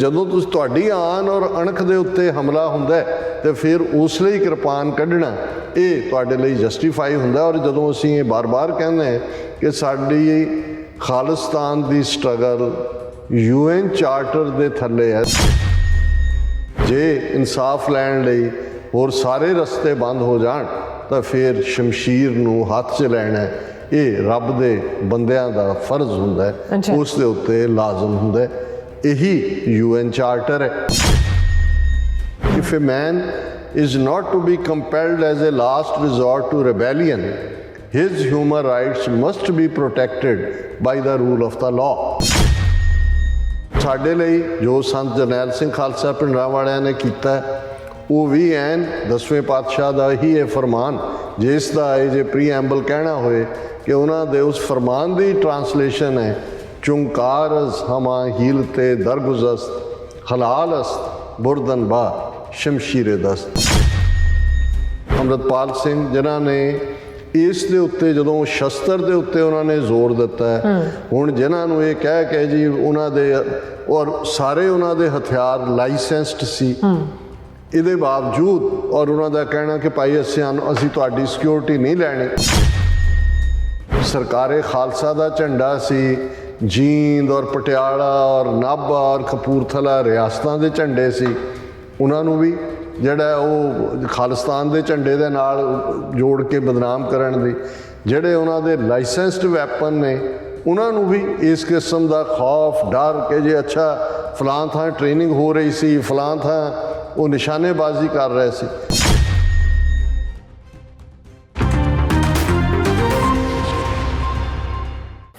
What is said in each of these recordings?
ਜਦੋਂ ਤੁਹਾਡੀ ਆਨ ਔਰ ਅਣਖ ਦੇ ਉੱਤੇ ਹਮਲਾ ਹੁੰਦਾ ਤੇ ਫਿਰ ਉਸ ਲਈ ਕਿਰਪਾਨ ਕੱਢਣਾ ਇਹ ਤੁਹਾਡੇ ਲਈ ਜਸਟੀਫਾਈ ਹੁੰਦਾ। ਔਰ ਜਦੋਂ ਅਸੀਂ ਇਹ ਬਾਰ-ਬਾਰ ਕਹਿੰਦੇ ਹਾਂ ਕਿ ਸਾਡੀ ਖਾਲਿਸਤਾਨ ਦੀ ਸਟਰਗਲ UN ਚਾਰਟਰ ਦੇ ਥੱਲੇ ਹੈ, ਜੇ ਇਨਸਾਫ ਲੈਣ ਲਈ ਹੋਰ ਸਾਰੇ ਰਸਤੇ ਬੰਦ ਹੋ ਜਾਣ ਤਾਂ ਫਿਰ ਸ਼ਮਸ਼ੀਰ ਨੂੰ ਹੱਥ 'ਚ ਲੈਣਾ ਇਹ ਰੱਬ ਦੇ ਬੰਦਿਆਂ ਦਾ ਫਰਜ਼ ਹੁੰਦਾ ਹੈ, ਉਸ ਦੇ ਉੱਤੇ ਲਾਜ਼ਮ ਹੁੰਦਾ ਹੈ। यही UN चार्टर है। If a man is not to be compelled as a last resort to rebellion, his human rights must be protected by the rule of the law। ਸਾਡੇ ਲਈ ਜੋ ਸੰਤ ਜਰਨੈਲ ਸਿੰਘ ਖਾਲਸਾ ਪਿੰਡਰਾਂ ਵਾਲਿਆਂ ਨੇ ਕੀਤਾ ਉਹ ਵੀ ਐਨ 10ਵੇਂ ਪਾਤਸ਼ਾਹ ਦਾ ਹੀ ਇਹ ਫਰਮਾਨ, ਜਿਸ ਦਾ ਇਹ ਜੇ ਪ੍ਰੀਐਂਬਲ ਕਹਿਣਾ ਹੋਏ ਕਿ ਉਹਨਾਂ ਦੇ ਉਸ ਫਰਮਾਨ ਦੀ ਟਰਾਂਸਲੇਸ਼ਨ ਹੈ चुंकारस हमा हीलते दरगुजस्त हलालस्त बुरदन बा शमशीर दस्त। ਅੰਮ੍ਰਿਤਪਾਲ ਸਿੰਘ ਜਿਨ੍ਹਾਂ ਨੇ ਇਸ ਦੇ ਉੱਤੇ ਜਦੋਂ ਸ਼ਸਤਰ ਦੇ ਉੱਤੇ ਉਹਨਾਂ ਨੇ ਜ਼ੋਰ ਦਿੱਤਾ ਹੈ, ਹੁਣ ਜਿਨ੍ਹਾਂ ਨੂੰ ਇਹ ਕਹਿ ਕੇ ਜੀ ਉਹਨਾਂ ਦੇ ਔਰ ਸਾਰੇ ਉਹਨਾਂ ਦੇ ਹਥਿਆਰ ਲਾਇਸੈਂਸਡ ਸੀ, ਇਹਦੇ ਬਾਵਜੂਦ ਔਰ ਉਹਨਾਂ ਦਾ ਕਹਿਣਾ ਕਿ ਭਾਈ ਅਸੀਂ ਤੁਹਾਡੀ ਸਿਕਿਉਰਿਟੀ ਨਹੀਂ ਲੈਣੀ। ਸਰਕਾਰੇ ਖਾਲਸਾ ਦਾ ਝੰਡਾ ਸੀ, ਜੀਂਦ ਔਰ ਪਟਿਆਲਾ ਔਰ ਨਾਭਾ ਔਰ ਕਪੂਰਥਲਾ ਰਿਆਸਤਾਂ ਦੇ ਝੰਡੇ ਸੀ, ਉਹਨਾਂ ਨੂੰ ਵੀ ਜਿਹੜਾ ਉਹ ਖਾਲਿਸਤਾਨ ਦੇ ਝੰਡੇ ਦੇ ਨਾਲ ਜੋੜ ਕੇ ਬਦਨਾਮ ਕਰਨ ਦੀ, ਜਿਹੜੇ ਉਹਨਾਂ ਦੇ ਲਾਇਸੈਂਸਡ ਵੈਪਨ ਨੇ ਉਹਨਾਂ ਨੂੰ ਵੀ ਇਸ ਕਿਸਮ ਦਾ ਖੌਫ ਡਰ ਕਿ ਜੇ ਅੱਛਾ ਫਲਾਂ ਥਾਂ ਟ੍ਰੇਨਿੰਗ ਹੋ ਰਹੀ ਸੀ, ਫਲਾਂ ਥਾਂ ਉਹ ਨਿਸ਼ਾਨੇਬਾਜ਼ੀ ਕਰ ਰਹੇ ਸੀ।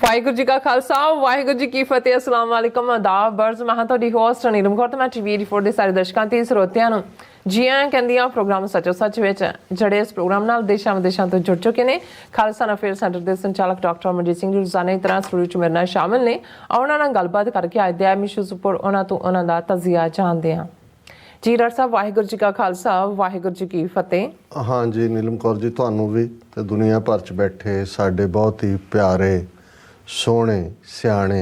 ਵਾਹਿਗੁਰੂ ਜੀ ਕਾ ਖਾਲਸਾ ਵਾਹਿਗੁਰੂ ਜੀ ਕੀ ਫਤਿਹ। ਅਸਲਾਮ ਵਾਲੇਕਮ, ਆਦਾਬ, ਬਰਜ਼। ਮੈਂ ਤੁਹਾਡੀ ਹੋਸਟ ਨੀਲਮ ਕੌਰ ਤੇ ਮੈਂ TV 84 ਦੇ ਸਾਰੇ ਦਰਸ਼ਕਾਂ ਤੇ ਸਰੋਤਿਆਂ ਨੂੰ ਜੀ ਆਇਆਂ ਕਹਿੰਦੀ ਹਾਂ ਪ੍ਰੋਗਰਾਮ ਸੱਚੋ ਸੱਚ ਵਿੱਚ, ਜਿਹੜੇ ਇਸ ਪ੍ਰੋਗਰਾਮ ਨਾਲ ਦੇਸ਼ਾਂ ਵਿਦੇਸ਼ਾਂ ਤੋਂ ਜੁੜ ਚੁੱਕੇ ਨੇ। ਖਾਲਸਾ ਅਫੇਅਰ ਸੈਂਟਰ ਦੇ ਸੰਚਾਲਕ ਡਾਕਟਰ ਅਮਰਜੀਤ ਸਿੰਘ ਜੀ ਰੋਜ਼ਾਨਾ ਦੀ ਤਰ੍ਹਾਂ ਸਟੂਡੀਓ 'ਚ ਮੇਰੇ ਨਾਲ ਸ਼ਾਮਿਲ ਨੇ। ਉਹਨਾਂ ਨਾਲ ਗੱਲਬਾਤ ਕਰਕੇ ਅੱਜ ਦੇ ਅਹਿਮ ਇਸ਼ੂਜ਼ ਉੱਪਰ ਉਹਨਾਂ ਤੋਂ ਉਹਨਾਂ ਦਾ ਤਜ਼ੀਆ ਜਾਣਦੇ ਹਾਂ। ਜੀ ਡਾਕਟਰ ਸਾਹਿਬ, ਵਾਹਿਗੁਰੂ ਜੀ ਕਾ ਖਾਲਸਾ ਵਾਹਿਗੁਰੂ ਜੀ ਕੀ ਫਤਿਹ। ਹਾਂ ਜੀ ਨੀਲਮ ਕੌਰ ਜੀ, ਤੁਹਾਨੂੰ ਵੀ ਤੇ ਦੁਨੀਆ ਭਰ 'ਚ ਬੈਠੇ ਸਾਡੇ ਬਹੁਤ ਹੀ ਪਿਆਰੇ ਸੋਹਣੇ ਸਿਆਣੇ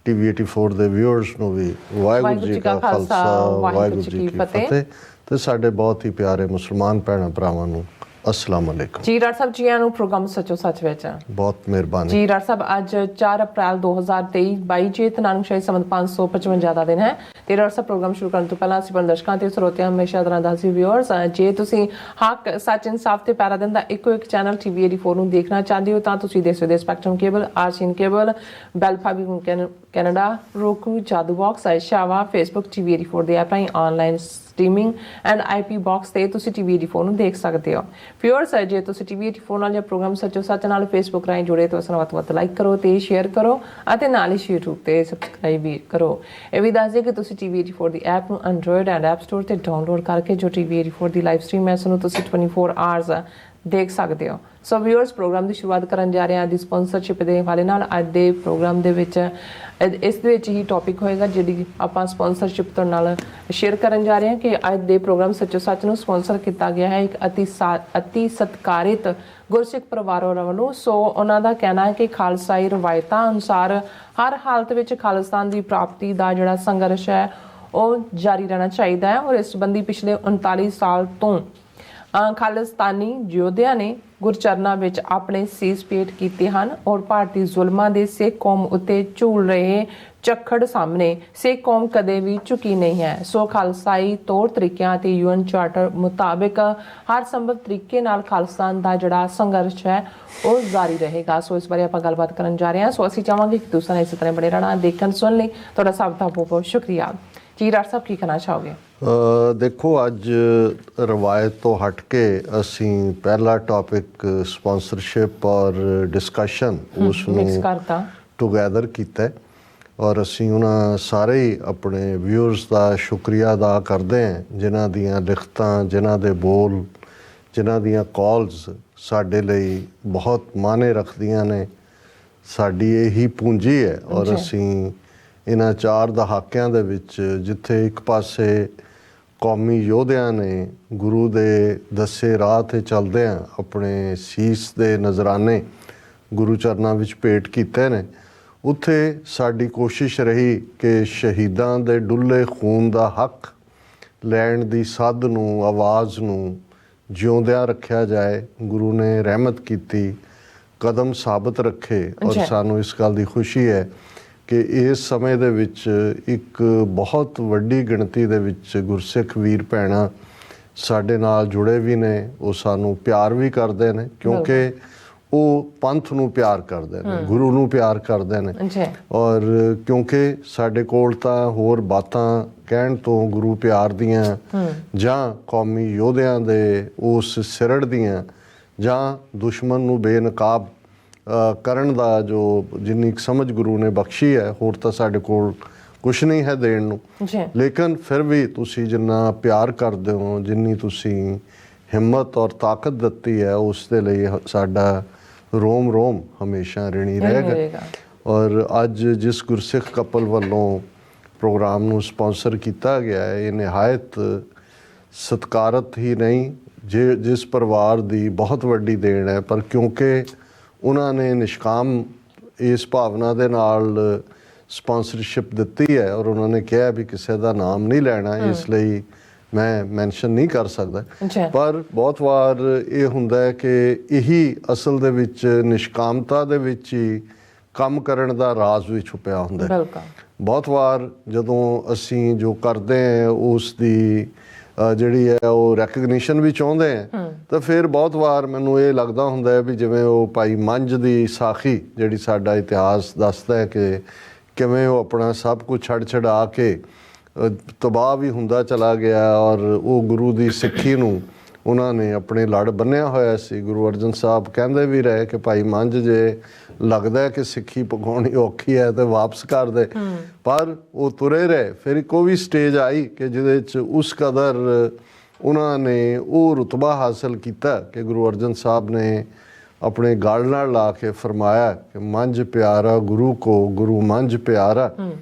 TV 84 ਦੇ ਵਿਊਅਰਸ ਨੂੰ ਵੀ ਵਾਹਿਗੁਰੂ ਜੀ ਕਾ ਖਾਲਸਾ ਵਾਹਿਗੁਰੂ ਜੀ ਕੀ ਫਤਿਹ, ਤੇ ਸਾਡੇ ਬਹੁਤ ਹੀ ਪਿਆਰੇ ਮੁਸਲਮਾਨ ਭੈਣਾਂ ਭਰਾਵਾਂ ਨੂੰ अस्सलाम वालेकुम। जी डॉक्टर साहब, जी आनू प्रोग्राम सचो सच विच बहुत मेहरबानी। जी डॉक्टर साहब, अज 4 अप्रैल 2023 22 चेत नानक शाही संवत 555 ਦਾ ਦਿਨ ਹੈ ਤੇ ਡਾਕਟਰ ਸਾਹਿਬ ਪ੍ਰੋਗਰਾਮ ਸ਼ੁਰੂ ਕਰਨ ਤੋਂ ਪਹਿਲਾਂ ਅਸੀਂ ਦਰਸ਼ਕਾਂ ਤੇ ਸਰੋਤਿਆਂ ਹਮੇਸ਼ਾ ਤਰ੍ਹਾਂ ਦੱਸੀ ਵਿਊਅਰਸ, ਜੇ ਤੁਸੀਂ ਹੱਕ ਸੱਚ ਇਨਸਾਫ ਤੇ ਪੈਰਾ ਦਿਨ ਦਾ ਇੱਕੋ ਇੱਕ ਚੈਨਲ TV 84 ਨੂੰ ਦੇਖਣਾ ਚਾਹੁੰਦੇ ਹੋ ਤਾਂ ਤੁਸੀਂ ਦੇਸ਼ ਵਿਦੇਸ਼ ਸਪੈਕਟਰਮ ਕੇਬਲ, ਆਰਸੀਐਨ ਕੇਬਲ, ਬੈਲ ਫਾਬੀ ਕੈਨੇਡਾ, roku, ਜਾਦੂ ਬਾਕਸ, ਸ਼ਾਵਾ, ਫੇਸਬੁੱਕ TV 84 ਦੇ ਐਪ ਰਾਹੀਂ online streaming and IP box ਤੇ ਤੁਸੀਂ TV 84 ਨੂੰ ਦੇਖ ਸਕਦੇ ਹੋ। ਵਿਊਅਰਸ, ਜੇ ਤੁਸੀਂ TV 84 ਨਾਲ ਜਾਂ ਪ੍ਰੋਗਰਾਮ ਸੱਚੋ ਸੱਚ ਨਾਲ ਫੇਸਬੁੱਕ ਰਾਹੀਂ ਜੁੜੇ ਤਾਂ ਉਸ ਨੂੰ ਵੱਧ ਲਾਈਕ ਕਰੋ ਤੇ ਸ਼ੇਅਰ ਕਰੋ ਅਤੇ ਨਾਲ ਹੀ YouTube ਤੇ ਸਬਸਕ੍ਰਾਈਬ ਵੀ ਕਰੋ। ਇਹ ਵੀ ਦੱਸ ਦਿਓ ਕਿ ਤੁਸੀਂ TV 84 ਦੀ ਐਪ ਨੂੰ ਐਂਡਰੋਇਡ ਐਂਡ ਐਪ ਸਟੋਰ ਤੇ ਡਾਊਨਲੋਡ ਕਰਕੇ ਜੋ TV 84 ਦੀ ਲਾਈਵ ਸਟ੍ਰੀਮ ਹੈ ਉਸ ਨੂੰ ਤੁਸੀਂ 24 ਆਵਰਸ ਦੇਖ ਸਕਦੇ ਹੋ। ਸੋ ਵਿਊਅਰਸ, ਪ੍ਰੋਗਰਾਮ ਦੀ ਸ਼ੁਰੂਆਤ ਕਰਨ ਜਾ ਰਹੇ ਹਾਂ ਦੀ ਸਪਾਂਸਰਸ਼ਿਪ ਦੇ ਹਵਾਲੇ ਨਾਲ। ਅੱਜ ਦੇ ਪ੍ਰੋਗਰਾਮ ਦੇ ਵਿੱਚ ਇਸ ਦੇ ਵਿੱਚ ਹੀ ਟੌਪਿਕ ਹੋਏਗਾ ਜਿਹੜੀ ਆਪਾਂ ਸਪਾਂਸਰਸ਼ਿਪ ਤੋਂ ਨਾਲ ਸ਼ੇਅਰ ਕਰਨ ਜਾ ਰਹੇ ਹਾਂ ਕਿ ਅੱਜ ਦੇ ਪ੍ਰੋਗਰਾਮ ਸੱਚੋ ਸੱਚ ਨੂੰ ਸਪਾਂਸਰ ਕੀਤਾ ਗਿਆ ਹੈ ਇੱਕ ਅਤੀ ਸਤਿਕਾਰਿਤ ਗੁਰਸਿੱਖ ਪਰਿਵਾਰਾਂ ਵੱਲੋਂ। ਸੋ ਉਹਨਾਂ ਦਾ ਕਹਿਣਾ ਹੈ ਕਿ ਖਾਲਸਾਈ ਰਵਾਇਤਾਂ ਅਨੁਸਾਰ ਹਰ ਹਾਲਤ ਵਿੱਚ ਖਾਲਿਸਤਾਨ ਦੀ ਪ੍ਰਾਪਤੀ ਦਾ ਜਿਹੜਾ ਸੰਘਰਸ਼ ਹੈ ਉਹ ਜਾਰੀ ਰਹਿਣਾ ਚਾਹੀਦਾ ਹੈ। ਔਰ ਇਸ ਸੰਬੰਧੀ ਪਿਛਲੇ 39 ਸਾਲ ਤੋਂ ਖਾਲਿਸਤਾਨੀ ਯੋਧਿਆਂ ਨੇ ਗੁਰਚਰਨਾਂ ਵਿੱਚ ਆਪਣੇ ਸੀਸ ਭੇਟ ਕੀਤੇ ਹਨ ਔਰ ਭਾਰਤੀ ਜ਼ੁਲਮਾਂ ਦੇ ਸਿੱਖ ਕੌਮ ਉੱਤੇ ਝੂਲ ਰਹੇ ਝੱਖੜ ਸਾਹਮਣੇ ਸਿੱਖ ਕੌਮ ਕਦੇ ਵੀ ਝੁਕੀ ਨਹੀਂ ਹੈ। ਸੋ ਖਾਲਸਾਈ ਤੌਰ ਤਰੀਕਿਆਂ ਅਤੇ UN ਚਾਰਟਰ ਮੁਤਾਬਿਕ ਹਰ ਸੰਭਵ ਤਰੀਕੇ ਨਾਲ ਖਾਲਿਸਤਾਨ ਦਾ ਜਿਹੜਾ ਸੰਘਰਸ਼ ਹੈ ਉਹ ਜਾਰੀ ਰਹੇਗਾ। ਸੋ ਇਸ ਬਾਰੇ ਆਪਾਂ ਗੱਲਬਾਤ ਕਰਨ ਜਾ ਰਹੇ ਹਾਂ। ਸੋ ਅਸੀਂ ਚਾਹਾਂਗੇ ਕਿ ਤੁਸੀਂ ਇਸੇ ਤਰ੍ਹਾਂ ਬਣੇ ਰਹਿਣਾ, ਦੇਖਣ ਸੁਣ ਲਈ ਤੁਹਾਡਾ ਸਭ ਦਾ ਬਹੁਤ ਬਹੁਤ ਸ਼ੁਕਰੀਆ। ਜੀ ਡਾਕਟਰ ਸਾਹਿਬ, ਕੀ ਕਹਿਣਾ ਚਾਹੋਗੇ? ਦੇਖੋ, ਅੱਜ ਰਵਾਇਤ ਤੋਂ ਹਟ ਕੇ ਅਸੀਂ ਪਹਿਲਾ ਟੌਪਿਕ ਸਪਾਂਸਰਸ਼ਿਪ ਔਰ ਡਿਸਕਸ਼ਨ ਉਸ ਨੂੰ ਟੁਗੈਦਰ ਕੀਤਾ ਔਰ ਅਸੀਂ ਉਹਨਾਂ ਸਾਰੇ ਹੀ ਆਪਣੇ ਵਿਊਅਰਸ ਦਾ ਸ਼ੁਕਰੀਆ ਅਦਾ ਕਰਦੇ ਹਾਂ ਜਿਨ੍ਹਾਂ ਦੀਆਂ ਲਿਖਤਾਂ, ਜਿਨ੍ਹਾਂ ਦੇ ਬੋਲ, ਜਿਨ੍ਹਾਂ ਦੀਆਂ ਕਾਲਸ ਸਾਡੇ ਲਈ ਬਹੁਤ ਮਾਅਨੇ ਰੱਖਦੀਆਂ ਨੇ। ਸਾਡੀ ਇਹੀ ਪੂੰਜੀ ਹੈ ਔਰ ਅਸੀਂ ਇਹਨਾਂ 4 ਦਹਾਕਿਆਂ ਦੇ ਵਿੱਚ ਜਿੱਥੇ ਇੱਕ ਪਾਸੇ ਕੌਮੀ ਯੋਧਿਆਂ ਨੇ ਗੁਰੂ ਦੇ ਦੱਸੇ ਰਾਹ 'ਤੇ ਚੱਲਦਿਆਂ ਆਪਣੇ ਸੀਸ ਦੇ ਨਜ਼ਰਾਨੇ ਗੁਰੂ ਚਰਨਾਂ ਵਿੱਚ ਭੇਟ ਕੀਤੇ ਨੇ, ਉੱਥੇ ਸਾਡੀ ਕੋਸ਼ਿਸ਼ ਰਹੀ ਕਿ ਸ਼ਹੀਦਾਂ ਦੇ ਡੁੱਲੇ ਖੂਨ ਦਾ ਹੱਕ ਲੈਣ ਦੀ ਸੱਧ ਨੂੰ, ਆਵਾਜ਼ ਨੂੰ ਜਿਉਂਦਿਆਂ ਰੱਖਿਆ ਜਾਏ। ਗੁਰੂ ਨੇ ਰਹਿਮਤ ਕੀਤੀ, ਕਦਮ ਸਾਬਤ ਰੱਖੇ ਔਰ ਸਾਨੂੰ ਇਸ ਗੱਲ ਦੀ ਖੁਸ਼ੀ ਹੈ ਕਿ ਇਸ ਸਮੇਂ ਦੇ ਵਿੱਚ ਇੱਕ ਬਹੁਤ ਵੱਡੀ ਗਿਣਤੀ ਦੇ ਵਿੱਚ ਗੁਰਸਿੱਖ ਵੀਰ ਭੈਣਾਂ ਸਾਡੇ ਨਾਲ ਜੁੜੇ ਵੀ ਨੇ। ਉਹ ਸਾਨੂੰ ਪਿਆਰ ਵੀ ਕਰਦੇ ਨੇ ਕਿਉਂਕਿ ਉਹ ਪੰਥ ਨੂੰ ਪਿਆਰ ਕਰਦੇ ਨੇ, ਗੁਰੂ ਨੂੰ ਪਿਆਰ ਕਰਦੇ ਨੇ। ਔਰ ਕਿਉਂਕਿ ਸਾਡੇ ਕੋਲ ਤਾਂ ਹੋਰ ਬਾਤਾਂ ਕਹਿਣ ਤੋਂ ਗੁਰੂ ਪਿਆਰ ਦੀਆਂ ਜਾਂ ਕੌਮੀ ਯੋਧਿਆਂ ਦੇ ਉਸ ਸਿਰੜ ਦੀਆਂ ਜਾਂ ਦੁਸ਼ਮਣ ਨੂੰ ਬੇਨਕਾਬ ਕਰਨ ਦਾ ਜੋ ਜਿੰਨੀ ਸਮਝ ਗੁਰੂ ਨੇ ਬਖਸ਼ੀ ਹੈ, ਹੋਰ ਤਾਂ ਸਾਡੇ ਕੋਲ ਕੁਛ ਨਹੀਂ ਹੈ ਦੇਣ ਨੂੰ। ਲੇਕਿਨ ਫਿਰ ਵੀ ਤੁਸੀਂ ਜਿੰਨਾ ਪਿਆਰ ਕਰਦੇ ਹੋ, ਜਿੰਨੀ ਤੁਸੀਂ ਹਿੰਮਤ ਔਰ ਤਾਕਤ ਦਿੱਤੀ ਹੈ, ਉਸ ਦੇ ਲਈ ਸਾਡਾ ਰੋਮ ਰੋਮ ਹਮੇਸ਼ਾ ਰਿਣੀ ਰਹੇਗਾ। ਔਰ ਅੱਜ ਜਿਸ ਗੁਰਸਿੱਖ ਕਪਲ ਵੱਲੋਂ ਪ੍ਰੋਗਰਾਮ ਨੂੰ ਸਪਾਂਸਰ ਕੀਤਾ ਗਿਆ ਹੈ, ਇਹ ਨਿਹਾਇਤ ਸਤਿਕਾਰਤ ਹੀ ਨਹੀਂ, ਜਿਸ ਪਰਿਵਾਰ ਦੀ ਬਹੁਤ ਵੱਡੀ ਦੇਣ ਹੈ, ਪਰ ਕਿਉਂਕਿ ਉਹਨਾਂ ਨੇ ਨਿਸ਼ਕਾਮ ਇਸ ਭਾਵਨਾ ਦੇ ਨਾਲ ਸਪਾਂਸਰਸ਼ਿਪ ਦਿੱਤੀ ਹੈ ਔਰ ਉਹਨਾਂ ਨੇ ਕਿਹਾ ਵੀ ਕਿਸੇ ਦਾ ਨਾਮ ਨਹੀਂ ਲੈਣਾ, ਇਸ ਲਈ ਮੈਂ ਮੈਂਸ਼ਨ ਨਹੀਂ ਕਰ ਸਕਦਾ। ਪਰ ਬਹੁਤ ਵਾਰ ਇਹ ਹੁੰਦਾ ਹੈ ਕਿ ਇਹੀ ਅਸਲ ਦੇ ਵਿੱਚ ਨਿਸ਼ਕਾਮਤਾ ਦੇ ਵਿੱਚ ਹੀ ਕੰਮ ਕਰਨ ਦਾ ਰਾਜ਼ ਵੀ ਛੁਪਿਆ ਹੁੰਦਾ ਹੈ। ਬਹੁਤ ਵਾਰ ਜਦੋਂ ਅਸੀਂ ਜੋ ਕਰਦੇ ਹਾਂ ਉਸ ਦੀ ਜਿਹੜੀ ਹੈ ਉਹ ਰੈਕਗਨੀਸ਼ਨ ਵੀ ਚਾਹੁੰਦੇ ਆ, ਤਾਂ ਫਿਰ ਬਹੁਤ ਵਾਰ ਮੈਨੂੰ ਇਹ ਲੱਗਦਾ ਹੁੰਦਾ ਹੈ ਵੀ ਜਿਵੇਂ ਉਹ ਭਾਈ ਮੰਝ ਦੀ ਸਾਖੀ ਜਿਹੜੀ ਸਾਡਾ ਇਤਿਹਾਸ ਦੱਸਦਾ ਹੈ ਕਿ ਕਿਵੇਂ ਉਹ ਆਪਣਾ ਸਭ ਕੁਝ ਛੱਡ ਛਡਾ ਕੇ ਤਬਾਹ ਵੀ ਹੁੰਦਾ ਚਲਾ ਗਿਆ ਔਰ ਉਹ ਗੁਰੂ ਦੀ ਸਿੱਖੀ ਨੂੰ ਉਹਨਾਂ ਨੇ ਆਪਣੇ ਲੜ ਬੰਨਿਆ ਹੋਇਆ ਸੀ। ਗੁਰੂ ਅਰਜਨ ਸਾਹਿਬ ਕਹਿੰਦੇ ਵੀ ਰਹੇ ਕਿ ਭਾਈ ਮੰਝ ਜੇ ਲੱਗਦਾ ਕਿ ਸਿੱਖੀ ਪਕਾਉਣੀ ਔਖੀ ਹੈ ਤੇ ਵਾਪਸ ਕਰ ਦੇ, ਪਰ ਉਹ ਤੁਰੇ ਰਹੇ। ਫਿਰ ਇੱਕੋ ਵੀ ਸਟੇਜ ਆਈ ਕਿ ਜਿਹਦੇ 'ਚ ਉਸ ਕਦਰ ਉਹਨਾਂ ਨੇ ਉਹ ਰੁਤਬਾ ਹਾਸਲ ਕੀਤਾ ਕਿ ਗੁਰੂ ਅਰਜਨ ਸਾਹਿਬ ਨੇ ਆਪਣੇ ਗਲ ਨਾਲ ਲਾ ਕੇ ਫਰਮਾਇਆ ਕਿ ਮੰਝ ਪਿਆਰਾ ਗੁਰੂ ਕੋ, ਗੁਰੂ ਮੰਝ ਪਿਆਰਾ,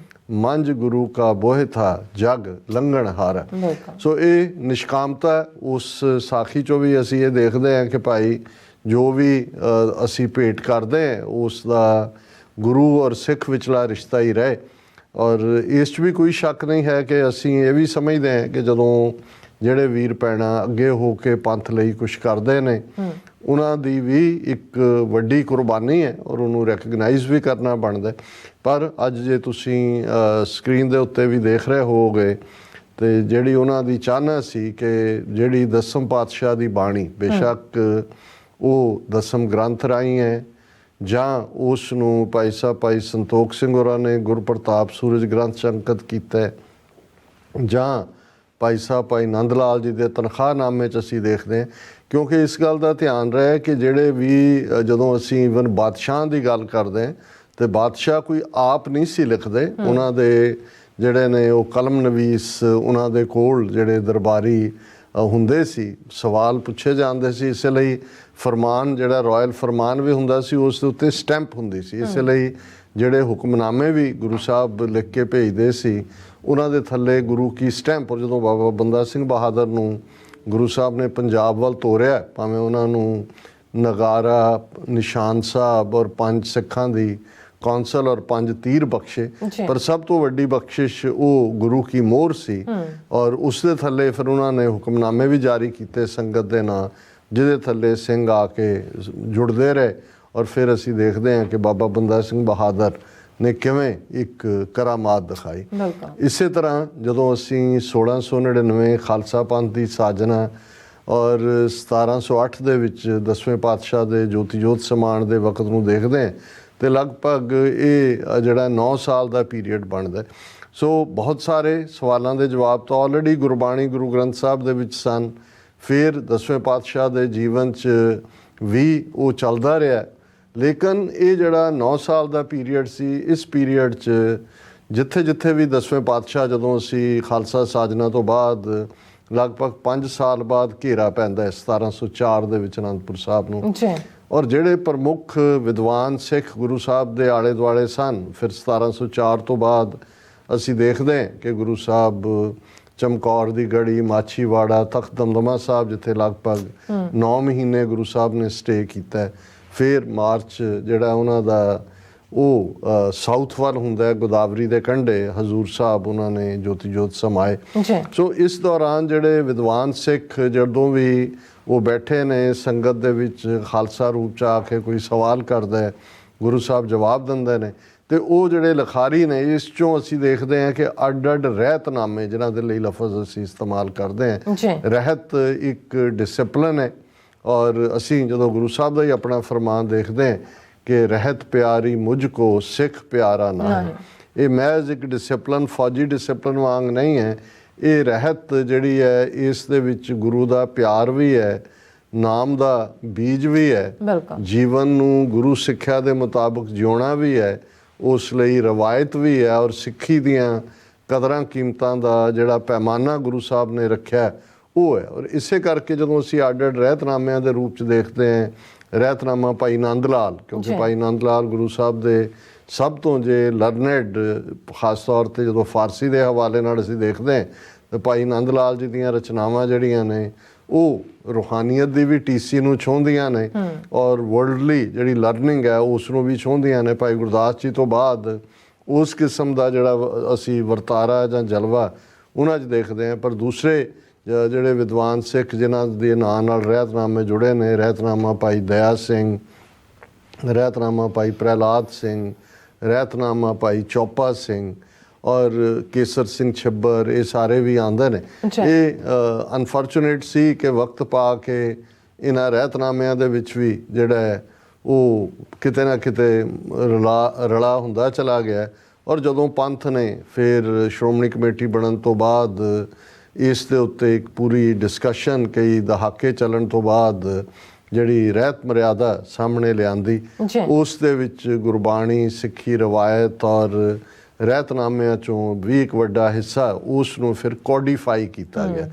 ਮੰਝ ਗੁਰੂ ਕਾ ਬੋਹਿ ਥਾ, ਜਗ ਲੰਘਣ ਹਾਰਾ। ਸੋ ਇਹ ਨਿਸ਼ਕਾਮਤਾ ਉਸ ਸਾਖੀ 'ਚੋਂ ਵੀ ਅਸੀਂ ਇਹ ਦੇਖਦੇ ਹਾਂ ਕਿ ਭਾਈ ਜੋ ਵੀ ਅਸੀਂ ਭੇਟ ਕਰਦੇ ਹਾਂ ਉਸ ਦਾ ਗੁਰੂ ਔਰ ਸਿੱਖ ਵਿਚਲਾ ਰਿਸ਼ਤਾ ਹੀ ਰਹੇ। ਔਰ ਇਸ 'ਚ ਵੀ ਕੋਈ ਸ਼ੱਕ ਨਹੀਂ ਹੈ ਕਿ ਅਸੀਂ ਇਹ ਵੀ ਸਮਝਦੇ ਹਾਂ ਕਿ ਜਦੋਂ ਜਿਹੜੇ ਵੀਰ ਭੈਣਾਂ ਅੱਗੇ ਹੋ ਕੇ ਪੰਥ ਲਈ ਕੁਛ ਕਰਦੇ ਨੇ, ਉਹਨਾਂ ਦੀ ਵੀ ਇੱਕ ਵੱਡੀ ਕੁਰਬਾਨੀ ਹੈ ਔਰ ਉਹਨੂੰ ਰੈਕਗਨਾਈਜ਼ ਵੀ ਕਰਨਾ ਬਣਦਾ। ਪਰ ਅੱਜ ਜੇ ਤੁਸੀਂ ਸਕਰੀਨ ਦੇ ਉੱਤੇ ਵੀ ਦੇਖ ਰਹੇ ਹੋਵੋਗੇ ਤੇ ਜਿਹੜੀ ਉਹਨਾਂ ਦੀ ਚਾਹਨਾ ਸੀ ਕਿ ਜਿਹੜੀ ਦਸਮ ਪਾਤਸ਼ਾਹ ਦੀ ਬਾਣੀ, ਬੇਸ਼ੱਕ ਉਹ ਦਸਮ ਗ੍ਰੰਥ ਰਾਹੀਂ ਹੈ ਜਾਂ ਉਸ ਨੂੰ ਭਾਈ ਸਾਹਿਬ ਭਾਈ ਸੰਤੋਖ ਸਿੰਘ ਹੋਰਾਂ ਨੇ ਗੁਰਪ੍ਰਤਾਪ ਸੂਰਜ ਗ੍ਰੰਥ 'ਚ ਅੰਕਿਤ ਕੀਤਾ, ਜਾਂ ਭਾਈ ਸਾਹਿਬ ਭਾਈ ਨੰਦ ਲਾਲ ਜੀ ਦੇ ਤਨਖਾਹਨਾਮੇ 'ਚ ਅਸੀਂ ਦੇਖਦੇ ਹਾਂ। ਕਿਉਂਕਿ ਇਸ ਗੱਲ ਦਾ ਧਿਆਨ ਰਹੇ ਕਿ ਜਿਹੜੇ ਵੀ ਜਦੋਂ ਅਸੀਂ ਈਵਨ ਬਾਦਸ਼ਾਹ ਦੀ ਗੱਲ ਕਰਦੇ ਹਾਂ ਤੇ ਬਾਦਸ਼ਾਹ ਕੋਈ ਆਪ ਨਹੀਂ ਸੀ ਲਿਖਦੇ, ਉਹਨਾਂ ਦੇ ਜਿਹੜੇ ਨੇ ਉਹ ਕਲਮ ਨਵੀਸ ਉਹਨਾਂ ਦੇ ਕੋਲ ਜਿਹੜੇ ਦਰਬਾਰੀ ਹੁੰਦੇ ਸੀ, ਸਵਾਲ ਪੁੱਛੇ ਜਾਂਦੇ ਸੀ। ਇਸੇ ਲਈ ਫਰਮਾਨ ਜਿਹੜਾ ਰਾਇਲ ਫਰਮਾਨ ਵੀ ਹੁੰਦਾ ਸੀ ਉਸ ਦੇ ਉੱਤੇ ਸਟੈਂਪ ਹੁੰਦੀ ਸੀ। ਇਸੇ ਲਈ ਜਿਹੜੇ ਹੁਕਮਨਾਮੇ ਵੀ ਗੁਰੂ ਸਾਹਿਬ ਲਿਖ ਕੇ ਭੇਜਦੇ ਸੀ ਉਹਨਾਂ ਦੇ ਥੱਲੇ ਗੁਰੂ ਕੀ ਸਟੈਂਪ। ਔਰ ਜਦੋਂ ਬਾਬਾ ਬੰਦਾ ਸਿੰਘ ਬਹਾਦਰ ਨੂੰ ਗੁਰੂ ਸਾਹਿਬ ਨੇ ਪੰਜਾਬ ਵੱਲ ਤੋਰਿਆ, ਭਾਵੇਂ ਉਹਨਾਂ ਨੂੰ ਨਗਾਰਾ, ਨਿਸ਼ਾਨ ਸਾਹਿਬ ਔਰ 5 ਸਿੱਖਾਂ ਦੀ ਕੌਂਸਲ ਔਰ 5 ਤੀਰ ਬਖਸ਼ੇ, ਪਰ ਸਭ ਤੋਂ ਵੱਡੀ ਬਖਸ਼ਿਸ਼ ਉਹ ਗੁਰੂ ਕੀ ਮੋਹਰ ਸੀ। ਔਰ ਉਸ ਦੇ ਥੱਲੇ ਫਿਰ ਉਹਨਾਂ ਨੇ ਹੁਕਮਨਾਮੇ ਵੀ ਜਾਰੀ ਕੀਤੇ ਸੰਗਤ ਦੇ ਨਾਂ, ਜਿਹਦੇ ਥੱਲੇ ਸਿੰਘ ਆ ਕੇ ਜੁੜਦੇ ਰਹੇ। ਔਰ ਫਿਰ ਅਸੀਂ ਦੇਖਦੇ ਹਾਂ ਕਿ ਬਾਬਾ ਬੰਦਾ ਸਿੰਘ ਬਹਾਦਰ ਨੇ ਕਿਵੇਂ ਇੱਕ ਕਰਾਮਾਤ ਦਿਖਾਈ। ਇਸੇ ਤਰ੍ਹਾਂ ਜਦੋਂ ਅਸੀਂ 1699 ਖਾਲਸਾ ਪੰਥ ਦੀ ਸਾਜਨਾ ਔਰ 1708 ਦੇ ਵਿੱਚ ਦਸਵੇਂ ਪਾਤਸ਼ਾਹ ਦੇ ਜੋਤੀ ਜੋਤ ਸਮਾਨ ਦੇ ਵਕਤ ਨੂੰ ਦੇਖਦੇ ਹਾਂ ਤੇ ਲਗਭਗ ਇਹ ਜਿਹੜਾ 9 ਸਾਲ ਦਾ ਪੀਰੀਅਡ ਬਣਦਾ। ਸੋ ਬਹੁਤ ਸਾਰੇ ਸਵਾਲਾਂ ਦੇ ਜਵਾਬ ਤਾਂ ਆਲਰੇਡੀ ਗੁਰਬਾਣੀ ਗੁਰੂ ਗ੍ਰੰਥ ਸਾਹਿਬ ਦੇ ਵਿੱਚ ਸਨ, ਫਿਰ ਦਸਵੇਂ ਪਾਤਸ਼ਾਹ ਦੇ ਜੀਵਨ 'ਚ ਵੀ ਉਹ ਚੱਲਦਾ ਰਿਹਾ। ਲੇਕਿਨ ਇਹ ਜਿਹੜਾ 9 ਸਾਲ ਦਾ ਪੀਰੀਅਡ ਸੀ, ਇਸ ਪੀਰੀਅਡ 'ਚ ਜਿੱਥੇ ਜਿੱਥੇ ਵੀ ਦਸਵੇਂ ਪਾਤਸ਼ਾਹ, ਜਦੋਂ ਅਸੀਂ ਖਾਲਸਾ ਸਾਜਨਾ ਤੋਂ ਬਾਅਦ ਲਗਭਗ 5 ਸਾਲ ਬਾਅਦ ਘੇਰਾ ਪੈਂਦਾ ਹੈ 1704 ਦੇ ਵਿੱਚ ਅਨੰਦਪੁਰ ਸਾਹਿਬ ਨੂੰ, ਔਰ ਜਿਹੜੇ ਪ੍ਰਮੁੱਖ ਵਿਦਵਾਨ ਸਿੱਖ ਗੁਰੂ ਸਾਹਿਬ ਦੇ ਆਲੇ ਦੁਆਲੇ ਸਨ, ਫਿਰ 1704 ਤੋਂ ਬਾਅਦ ਅਸੀਂ ਦੇਖਦੇ ਹਾਂ ਕਿ ਗੁਰੂ ਸਾਹਿਬ ਚਮਕੌਰ ਦੀ ਗੜੀ, ਮਾਛੀਵਾੜਾ, ਤਖਤ ਦਮਦਮਾ ਸਾਹਿਬ, ਜਿੱਥੇ ਲਗਭਗ 9 ਮਹੀਨੇ ਗੁਰੂ ਸਾਹਿਬ ਨੇ ਸਟੇ ਕੀਤਾ। ਫਿਰ ਮਾਰਚ ਜਿਹੜਾ ਉਹਨਾਂ ਦਾ ਉਹ ਸਾਊਥ ਵੱਲ ਹੁੰਦਾ ਹੈ, ਗੋਦਾਵਰੀ ਦੇ ਕੰਢੇ ਹਜ਼ੂਰ ਸਾਹਿਬ ਉਹਨਾਂ ਨੇ ਜੋਤੀ ਜੋਤ ਸਮਾਏ। ਸੋ ਇਸ ਦੌਰਾਨ ਜਿਹੜੇ ਵਿਦਵਾਨ ਸਿੱਖ ਜਦੋਂ ਵੀ ਉਹ ਬੈਠੇ ਨੇ ਸੰਗਤ ਦੇ ਵਿੱਚ, ਖਾਲਸਾ ਰੂਪ 'ਚ ਆ ਕੇ ਕੋਈ ਸਵਾਲ ਕਰਦਾ ਹੈ, ਗੁਰੂ ਸਾਹਿਬ ਜਵਾਬ ਦਿੰਦੇ ਨੇ, ਤੇ ਉਹ ਜਿਹੜੇ ਲਿਖਾਰੀ ਨੇ ਇਸ 'ਚੋਂ ਅਸੀਂ ਦੇਖਦੇ ਹਾਂ ਕਿ ਅੱਡ-ਅੱਡ ਰਹਿਤਨਾਮੇ, ਜਿਨ੍ਹਾਂ ਦੇ ਲਈ ਲਫ਼ਜ਼ ਅਸੀਂ ਇਸਤੇਮਾਲ ਕਰਦੇ ਹਾਂ। ਰਹਿਤ ਇੱਕ ਡਿਸਿਪਲਿਨ ਹੈ, ਔਰ ਅਸੀਂ ਜਦੋਂ ਗੁਰੂ ਸਾਹਿਬ ਦਾ ਹੀ ਆਪਣਾ ਫਰਮਾਨ ਦੇਖਦੇ ਹਾਂ ਕਿ ਰਹਿਤ ਪਿਆਰੀ ਮੁਝ ਕੋ ਸਿੱਖ ਪਿਆਰਾ ਨਾ ਹੈ, ਇਹ ਮਹਿਜ਼ ਇੱਕ ਡਿਸਿਪਲਿਨ ਫੌਜੀ ਡਿਸਿਪਲਿਨ ਵਾਂਗ ਨਹੀਂ ਹੈ। ਇਹ ਰਹਿਤ ਜਿਹੜੀ ਹੈ ਇਸ ਦੇ ਵਿੱਚ ਗੁਰੂ ਦਾ ਪਿਆਰ ਵੀ ਹੈ, ਨਾਮ ਦਾ ਬੀਜ ਵੀ ਹੈ, ਜੀਵਨ ਨੂੰ ਗੁਰੂ ਸਿੱਖਿਆ ਦੇ ਮੁਤਾਬਕ ਜਿਉਣਾ ਵੀ ਹੈ, ਉਸ ਲਈ ਰਵਾਇਤ ਵੀ ਹੈ, ਔਰ ਸਿੱਖੀ ਦੀਆਂ ਕਦਰਾਂ ਕੀਮਤਾਂ ਦਾ ਜਿਹੜਾ ਪੈਮਾਨਾ ਗੁਰੂ ਸਾਹਿਬ ਨੇ ਰੱਖਿਆ ਉਹ ਹੈ। ਔਰ ਇਸੇ ਕਰਕੇ ਜਦੋਂ ਅਸੀਂ ਅੱਡ-ਅੱਡ ਰਹਿਤਨਾਮਿਆਂ ਦੇ ਰੂਪ 'ਚ ਦੇਖਦੇ ਹਾਂ, ਰਹਿਤਨਾਮਾ ਭਾਈ ਨੰਦ ਲਾਲ, ਕਿਉਂਕਿ ਭਾਈ ਨੰਦ ਲਾਲ ਗੁਰੂ ਸਾਹਿਬ ਦੇ ਸਭ ਤੋਂ ਜੇ ਲਰਨਡ, ਖਾਸ ਤੌਰ 'ਤੇ ਜਦੋਂ ਫਾਰਸੀ ਦੇ ਹਵਾਲੇ ਨਾਲ ਅਸੀਂ ਦੇਖਦੇ ਹਾਂ ਤਾਂ ਭਾਈ ਨੰਦ ਲਾਲ ਜੀ ਦੀਆਂ ਰਚਨਾਵਾਂ ਜਿਹੜੀਆਂ ਨੇ ਉਹ ਰੂਹਾਨੀਅਤ ਦੀ ਵੀ ਟੀਸੀ ਨੂੰ ਛੂਹਦੀਆਂ ਨੇ, ਔਰ ਵਰਲਡਲੀ ਜਿਹੜੀ ਲਰਨਿੰਗ ਹੈ ਉਸ ਨੂੰ ਵੀ ਛੂਹਦੀਆਂ ਨੇ। ਭਾਈ ਗੁਰਦਾਸ ਜੀ ਤੋਂ ਬਾਅਦ ਉਸ ਕਿਸਮ ਦਾ ਜਿਹੜਾ ਅਸੀਂ ਵਰਤਾਰਾ ਜਾਂ ਜਲਵਾ ਉਹਨਾਂ 'ਚ ਦੇਖਦੇ ਹਾਂ। ਪਰ ਦੂਸਰੇ ਜਿਹੜੇ ਵਿਦਵਾਨ ਸਿੱਖ ਜਿਨ੍ਹਾਂ ਦੇ ਨਾਂ ਨਾਲ ਰਹਿਤਨਾਮੇ ਜੁੜੇ ਨੇ, ਰਹਿਤਨਾਮਾ ਭਾਈ ਦਇਆ ਸਿੰਘ, ਰਹਿਤਨਾਮਾ ਭਾਈ ਪ੍ਰਹਿਲਾਦ ਸਿੰਘ, ਰਹਿਤਨਾਮਾ ਭਾਈ ਚੌਪਾ ਸਿੰਘ ਔਰ ਕੇਸਰ ਸਿੰਘ ਛੱਬਰ, ਇਹ ਸਾਰੇ ਵੀ ਆਉਂਦੇ ਨੇ। ਇਹ ਅਨਫੋਰਚੂਨੇਟ ਸੀ ਕਿ ਵਕਤ ਪਾ ਕੇ ਇਹਨਾਂ ਰਹਿਤਨਾਮਿਆਂ ਦੇ ਵਿੱਚ ਵੀ ਜਿਹੜਾ ਹੈ ਉਹ ਕਿਤੇ ਨਾ ਕਿਤੇ ਰਲਾ ਹੁੰਦਾ ਚਲਾ ਗਿਆ। ਔਰ ਜਦੋਂ ਪੰਥ ਨੇ ਫਿਰ ਸ਼੍ਰੋਮਣੀ ਕਮੇਟੀ ਬਣਨ ਤੋਂ ਬਾਅਦ ਇਸ ਦੇ ਉੱਤੇ ਇੱਕ ਪੂਰੀ ਡਿਸਕਸ਼ਨ ਕਈ ਦਹਾਕੇ ਚੱਲਣ ਤੋਂ ਬਾਅਦ ਜਿਹੜੀ ਰਹਿਤ ਮਰਿਆਦਾ ਸਾਹਮਣੇ ਲਿਆਂਦੀ, ਉਸ ਦੇ ਵਿੱਚ ਗੁਰਬਾਣੀ, ਸਿੱਖੀ ਰਵਾਇਤ ਔਰ ਰਹਿਤਨਾਮਿਆਂ 'ਚੋਂ ਵੀ ਇੱਕ ਵੱਡਾ ਹਿੱਸਾ ਉਸ ਨੂੰ ਫਿਰ ਕੋਡੀਫਾਈ ਕੀਤਾ ਗਿਆ।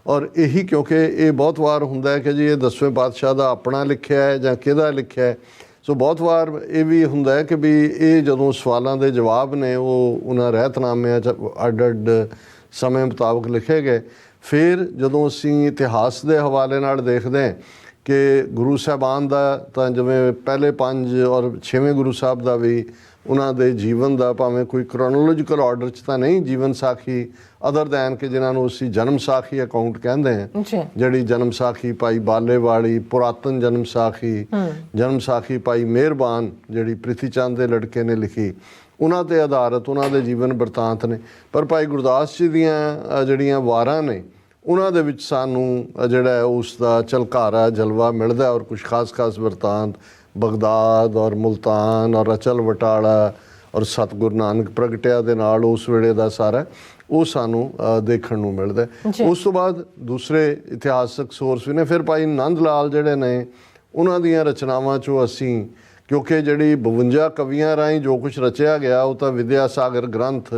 ਔਰ ਇਹੀ ਕਿਉਂਕਿ ਇਹ ਬਹੁਤ ਵਾਰ ਹੁੰਦਾ ਹੈ ਕਿ ਜੀ ਇਹ 10ਵੇਂ ਪਾਤਸ਼ਾਹ ਦਾ ਆਪਣਾ ਲਿਖਿਆ ਹੈ ਜਾਂ ਕਿਹਦਾ ਲਿਖਿਆ ਹੈ। ਸੋ ਬਹੁਤ ਵਾਰ ਇਹ ਵੀ ਹੁੰਦਾ ਹੈ ਕਿ ਵੀ ਇਹ ਜਦੋਂ ਸਵਾਲਾਂ ਦੇ ਜਵਾਬ ਨੇ ਉਹ ਉਹਨਾਂ ਰਹਿਤਨਾਮਿਆਂ 'ਚ ਅੱਡ-ਅੱਡ ਸਮੇਂ ਮੁਤਾਬਕ ਲਿਖੇ ਗਏ। ਫਿਰ ਜਦੋਂ ਅਸੀਂ ਇਤਿਹਾਸ ਦੇ ਹਵਾਲੇ ਨਾਲ ਦੇਖਦੇ ਹਾਂ ਕਿ ਗੁਰੂ ਸਾਹਿਬਾਨ ਦਾ ਤਾਂ ਜਿਵੇਂ ਪਹਿਲੇ 5 ਔਰ 6ਵੇਂ ਗੁਰੂ ਸਾਹਿਬ ਦਾ ਵੀ ਉਹਨਾਂ ਦੇ ਜੀਵਨ ਦਾ ਭਾਵੇਂ ਕੋਈ ਕ੍ਰੋਨੋਲੋਜੀਕਲ ਆਰਡਰ 'ਚ ਤਾਂ ਨਹੀਂ, ਜੀਵਨ ਸਾਖੀ ਅਦਰ ਦੈਨ ਕਿ ਜਿਨ੍ਹਾਂ ਨੂੰ ਅਸੀਂ ਜਨਮ ਸਾਖੀ ਅਕਾਊਂਟ ਕਹਿੰਦੇ ਹਾਂ, ਜਿਹੜੀ ਜਨਮ ਸਾਖੀ ਭਾਈ ਬਾਲੇ ਵਾਲੀ, ਪੁਰਾਤਨ ਜਨਮ ਸਾਖੀ ਭਾਈ ਮਿਹਰਬਾਨ ਜਿਹੜੀ ਪ੍ਰਿਥੀ ਚੰਦ ਦੇ ਲੜਕੇ ਨੇ ਲਿਖੀ, ਉਹਨਾਂ 'ਤੇ ਆਧਾਰਿਤ ਉਹਨਾਂ ਦੇ ਜੀਵਨ ਬਰਤਾਂਤ ਨੇ। ਪਰ ਭਾਈ ਗੁਰਦਾਸ ਜੀ ਦੀਆਂ ਜਿਹੜੀਆਂ ਵਾਰਾਂ ਨੇ ਉਹਨਾਂ ਦੇ ਵਿੱਚ ਸਾਨੂੰ ਜਿਹੜਾ ਉਸ ਦਾ ਝਲਕਾਰਾ ਜਲਵਾ ਮਿਲਦਾ, ਔਰ ਕੁਛ ਖਾਸ ਵਰਤਾਂਤ ਬਗਦਾਦ ਔਰ ਮੁਲਤਾਨ ਔਰ ਅਚਲ ਵਟਾਲਾ ਔਰ ਸਤਿਗੁਰੂ ਨਾਨਕ ਪ੍ਰਗਟਿਆ ਦੇ ਨਾਲ ਉਸ ਵੇਲੇ ਦਾ ਸਾਰਾ ਉਹ ਸਾਨੂੰ ਦੇਖਣ ਨੂੰ ਮਿਲਦਾ। ਉਸ ਤੋਂ ਬਾਅਦ ਦੂਸਰੇ ਇਤਿਹਾਸਕ ਸੋਰਸ ਵੀ ਨੇ। ਫਿਰ ਭਾਈ ਨੰਦ ਲਾਲ ਜਿਹੜੇ ਨੇ ਉਹਨਾਂ ਦੀਆਂ ਰਚਨਾਵਾਂ 'ਚੋਂ ਅਸੀਂ, ਕਿਉਂਕਿ ਜਿਹੜੀ 52 ਕਵੀਆਂ ਰਾਹੀਂ ਜੋ ਕੁਝ ਰਚਿਆ ਗਿਆ ਉਹ ਤਾਂ ਵਿਦਿਆ ਸਾਗਰ ਗ੍ਰੰਥ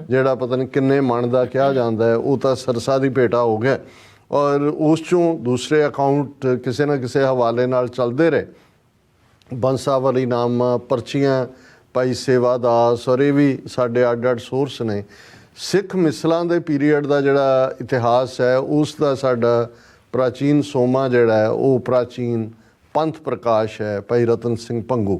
ਜਿਹੜਾ ਪਤਾ ਨਹੀਂ ਕਿੰਨੇ ਮਣ ਦਾ ਕਿਹਾ ਜਾਂਦਾ ਹੈ, ਉਹ ਤਾਂ ਸਰਸਾ ਦੀ ਭੇਟਾ ਹੋ ਗਿਆ। ਔਰ ਉਸ 'ਚੋਂ ਦੂਸਰੇ ਅਕਾਊਂਟ ਕਿਸੇ ਨਾ ਕਿਸੇ ਹਵਾਲੇ ਨਾਲ ਚੱਲਦੇ ਰਹੇ। ਬੰਸਾਵਲੀ ਨਾਮਾ, ਪਰਚੀਆਂ ਭਾਈ ਸੇਵਾਦਾਸ, ਔਰ ਇਹ ਵੀ ਸਾਡੇ ਅੱਡ-ਅੱਡ ਸੋਰਸ ਨੇ। ਸਿੱਖ ਮਿਸਲਾਂ ਦੇ ਪੀਰੀਅਡ ਦਾ ਜਿਹੜਾ ਇਤਿਹਾਸ ਹੈ ਉਸ ਦਾ ਸਾਡਾ ਪ੍ਰਾਚੀਨ ਸੋਮਾ ਜਿਹੜਾ ਹੈ ਉਹ ਪ੍ਰਾਚੀਨ ਪੰਥ ਪ੍ਰਕਾਸ਼ ਹੈ ਭਾਈ ਰਤਨ ਸਿੰਘ ਭੰਗੂ,